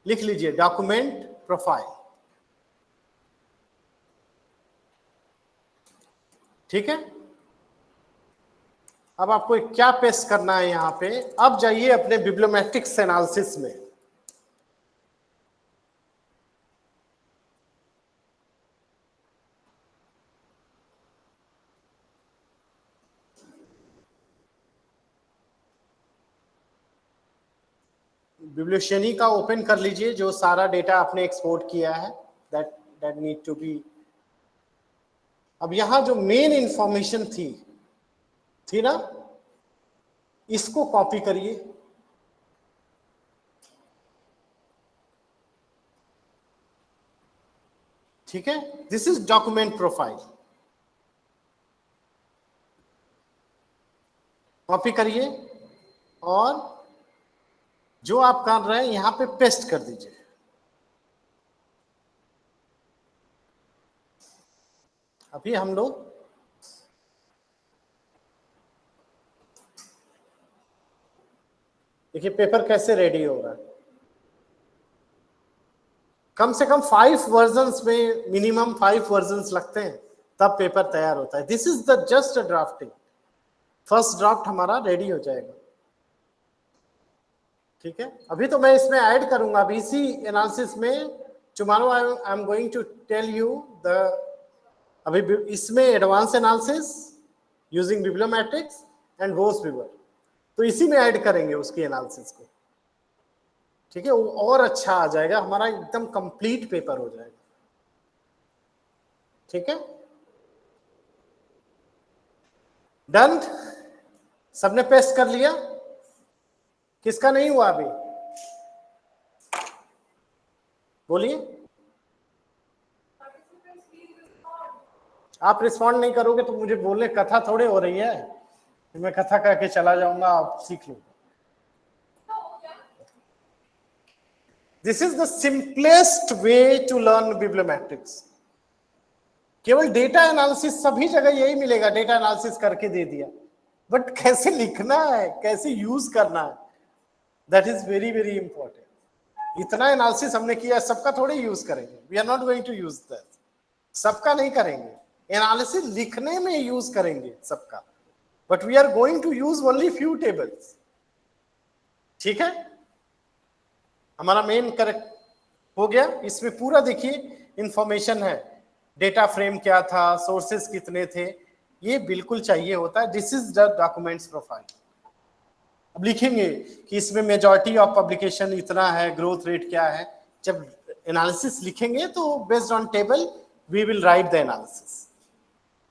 लिख लीजिए डॉक्यूमेंट प्रोफाइल, ठीक है। अब आपको क्या पेस्ट करना है यहां पे? अब जाइए अपने बिब्लियोमेट्रिक्स एनालिसिस में, बिब्लियोशनी का ओपन कर लीजिए, जो सारा डेटा आपने एक्सपोर्ट किया है, दैट नीड टू बी। अब यहां जो मेन इंफॉर्मेशन थी ना, इसको कॉपी करिए, ठीक है। This is document profile, copy करिए और जो आप कर रहे हैं यहां पे पेस्ट कर दीजिए। अभी हम लोग देखिए पेपर कैसे रेडी हो रहा है। कम से कम 5 वर्जन्स में, मिनिमम 5 वर्जन्स लगते हैं, तब पेपर तैयार होता है। This is the just drafting, first draft हमारा रेडी हो जाएगा, ठीक है। अभी तो मैं इसमें ऐड करूंगा, अभी इसी एनालिसिस में tomorrow I am going to tell you the, अभी इसमें advance analysis using bibliometrics and VOSviewer, तो इसी में ऐड करेंगे उसकी एनालिसिस को, ठीक है। वो और अच्छा आ जाएगा, हमारा एकदम कंप्लीट पेपर हो जाएगा, ठीक है। डन? सबने पेस्ट कर लिया? किसका नहीं हुआ अभी? बोलिए। आप रिस्पॉन्ड नहीं करोगे तो मुझे बोलने, कथा थोड़े हो रही है, मैं कथा करके चला जाऊंगा, आप सीख लो। This is the simplest way to learn bibliometrics. केवल डेटा एनालिसिस, सभी जगह यही मिलेगा, डेटा एनालिसिस करके दे दिया, बट कैसे लिखना है, कैसे यूज करना है, that is very very important. इतना एनालिसिस हमने किया, सबका थोड़े यूज करेंगे, we are not going to use that, सबका नहीं करेंगे, एनालिसिस लिखने में यूज करेंगे सबका, but we are going to use only few tables. ठीक है, हमारा मेन करेक्ट हो गया। इसमें पूरा देखिए इंफॉर्मेशन है, डेटा फ्रेम क्या था, सोर्सेस कितने थे, ये बिल्कुल चाहिए होता है। This is the documents profile. अब लिखेंगे कि इसमें मेजॉरिटी ऑफ पब्लिकेशन इतना है, ग्रोथ रेट क्या है। जब एनालिसिस लिखेंगे तो based on table we will write the analysis.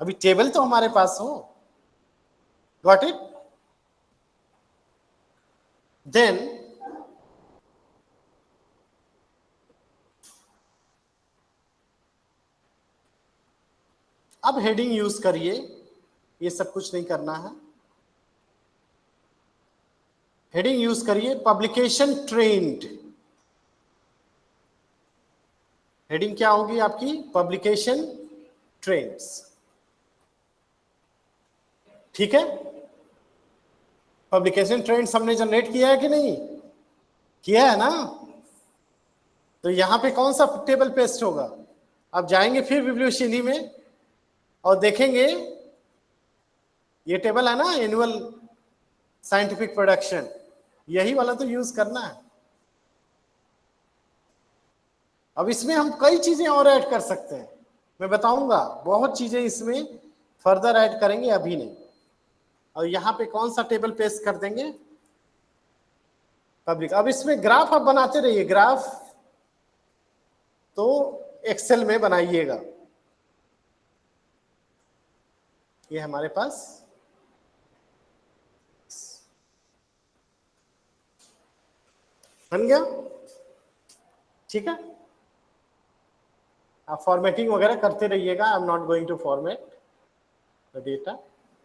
अभी टेबल तो हमारे पास हो, गॉट इट। देन अब हेडिंग यूज करिए, ये सब कुछ नहीं करना है। हेडिंग यूज करिए पब्लिकेशन ट्रेंड। हेडिंग क्या होगी आपकी? Publication trends. ठीक है, पब्लिकेशन ट्रेंड्स हमने जनरेट किया है कि नहीं किया है ना? तो यहां पे कौन सा टेबल पेस्ट होगा? अब जाएंगे फिर बिब्लियोशैली में और देखेंगे ये टेबल है ना, एनुअल साइंटिफिक प्रोडक्शन, यही वाला तो यूज करना है। अब इसमें हम कई चीजें और ऐड कर सकते हैं, मैं बताऊंगा बहुत चीजें इसमें फर्दर ऐड करेंगे, अभी नहीं। और यहाँ पे कौन सा टेबल पेस्ट कर देंगे? पब्लिक। अब इसमें ग्राफ आप बनाते रहिए, ग्राफ तो एक्सेल में बनाइएगा। ये हमारे पास बन गया। ठीक है, आप फॉर्मेटिंग वगैरह करते रहिएगा। I am not going to format the data.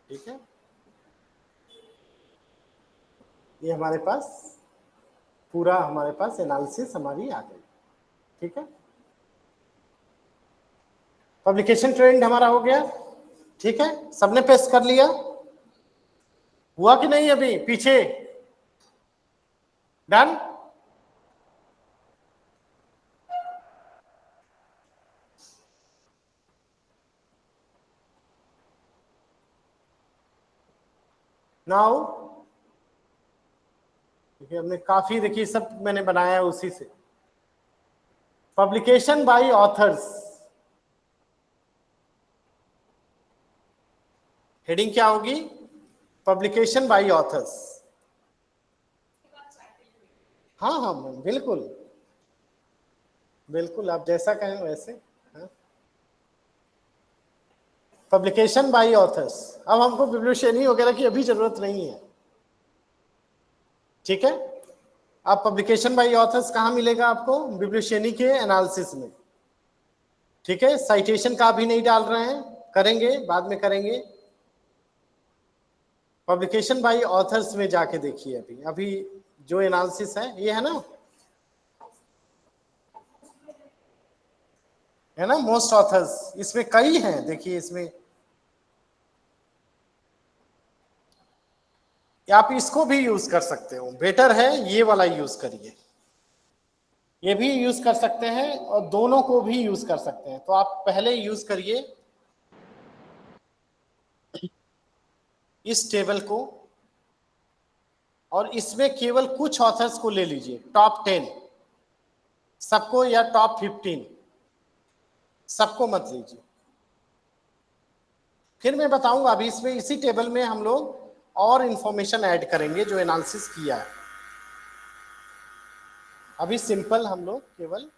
ठीक है, ये हमारे पास पूरा हमारे पास एनालिसिस हमारी आ गई। ठीक है, पब्लिकेशन ट्रेंड हमारा हो गया। ठीक है, सबने पेस्ट कर लिया? हुआ कि नहीं अभी पीछे? डन? नाउ देखिए हमने काफी, देखिए सब मैंने बनाया है उसी से। पब्लिकेशन बाय ऑथर्स, हेडिंग क्या होगी? Publication by authors. हाँ हाँ बिल्कुल बिल्कुल, आप जैसा कहें वैसे। हाँ, पब्लिकेशन बाय ऑथर्स। अब हमको बिब्लियोशैली वगैरह की अभी जरूरत नहीं है। ठीक है, अब पब्लिकेशन बाय ऑथर्स कहाँ मिलेगा आपको? बिब्लियोशैली के एनालिसिस में। ठीक है, साइटेशन का अभी नहीं डाल रहे हैं, करेंगे बाद में करेंगे। पब्लिकेशन बाय ऑथर्स में जाके देखिए, अभी अभी जो एनालिसिस है ये है ना मोस्ट ऑथर्स। इसमें कई हैं, देखिए इसमें आप इसको भी यूज कर सकते हो, बेटर है ये वाला यूज करिए। ये भी यूज कर सकते हैं और दोनों को भी यूज कर सकते हैं। तो आप पहले यूज करिए इस टेबल को, और इसमें केवल कुछ ऑथर्स को ले लीजिए, टॉप 10 सबको, या टॉप 15 सबको मत लीजिए। फिर मैं बताऊंगा, अभी इसमें इसी टेबल में हम लोग और इंफॉर्मेशन ऐड करेंगे जो एनालिसिस किया है। अभी सिंपल हम लोग केवल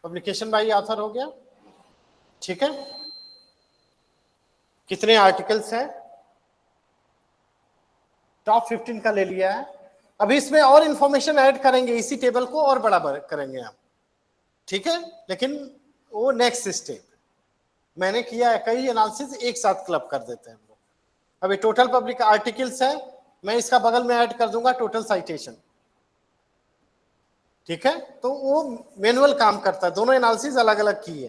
पब्लिकेशन बाय ऑथर हो गया। ठीक है, कितने आर्टिकल्स हैं? टॉप 15 का ले लिया है। अभी इसमें और इंफॉर्मेशन ऐड करेंगे, इसी टेबल को और बड़ा करेंगे हम। ठीक है, लेकिन वो नेक्स्ट स्टेप। मैंने किया है कई एनालिसिस एक साथ क्लब कर देते हैं हम लोग। अभी टोटल पब्लिक आर्टिकल्स है, मैं इसका बगल में ऐड कर दूंगा टोटल साइटेशन। ठीक है, तो वो मैनुअल काम करता है, दोनों एनालिसिस अलग अलग की है,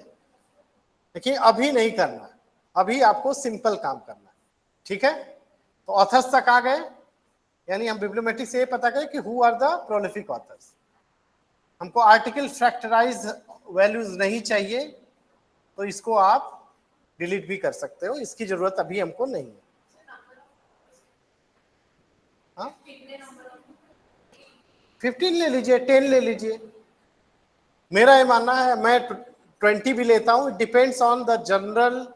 लेकिन अभी नहीं करना, अभी आपको सिंपल काम करना है। ठीक है, तो ऑथर्स तक आ गए, यानी हम बिब्लियोमेट्रिक से ये पता करें कि who are the prolific authors. हमको आर्टिकल फैक्टराइज वैल्यूज नहीं चाहिए, तो इसको आप डिलीट भी कर सकते हो, इसकी जरूरत अभी हमको नहीं है। हाँ 15 ले लीजिए, 10 ले लीजिए, मेरा ये मानना है, मैं 20 भी लेता हूं, depends on the general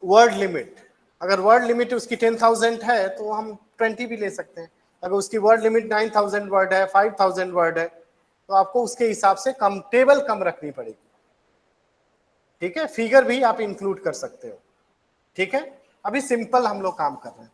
word limit. अगर वर्ड लिमिट उसकी 10,000 है तो हम 20 भी ले सकते हैं, अगर उसकी वर्ड लिमिट 9,000 वर्ड है, 5,000 वर्ड है, तो आपको उसके हिसाब से कम टेबल कम रखनी पड़ेगी। ठीक है, फिगर भी आप इंक्लूड कर सकते हो। ठीक है, अभी सिंपल हम लोग काम कर रहे हैं।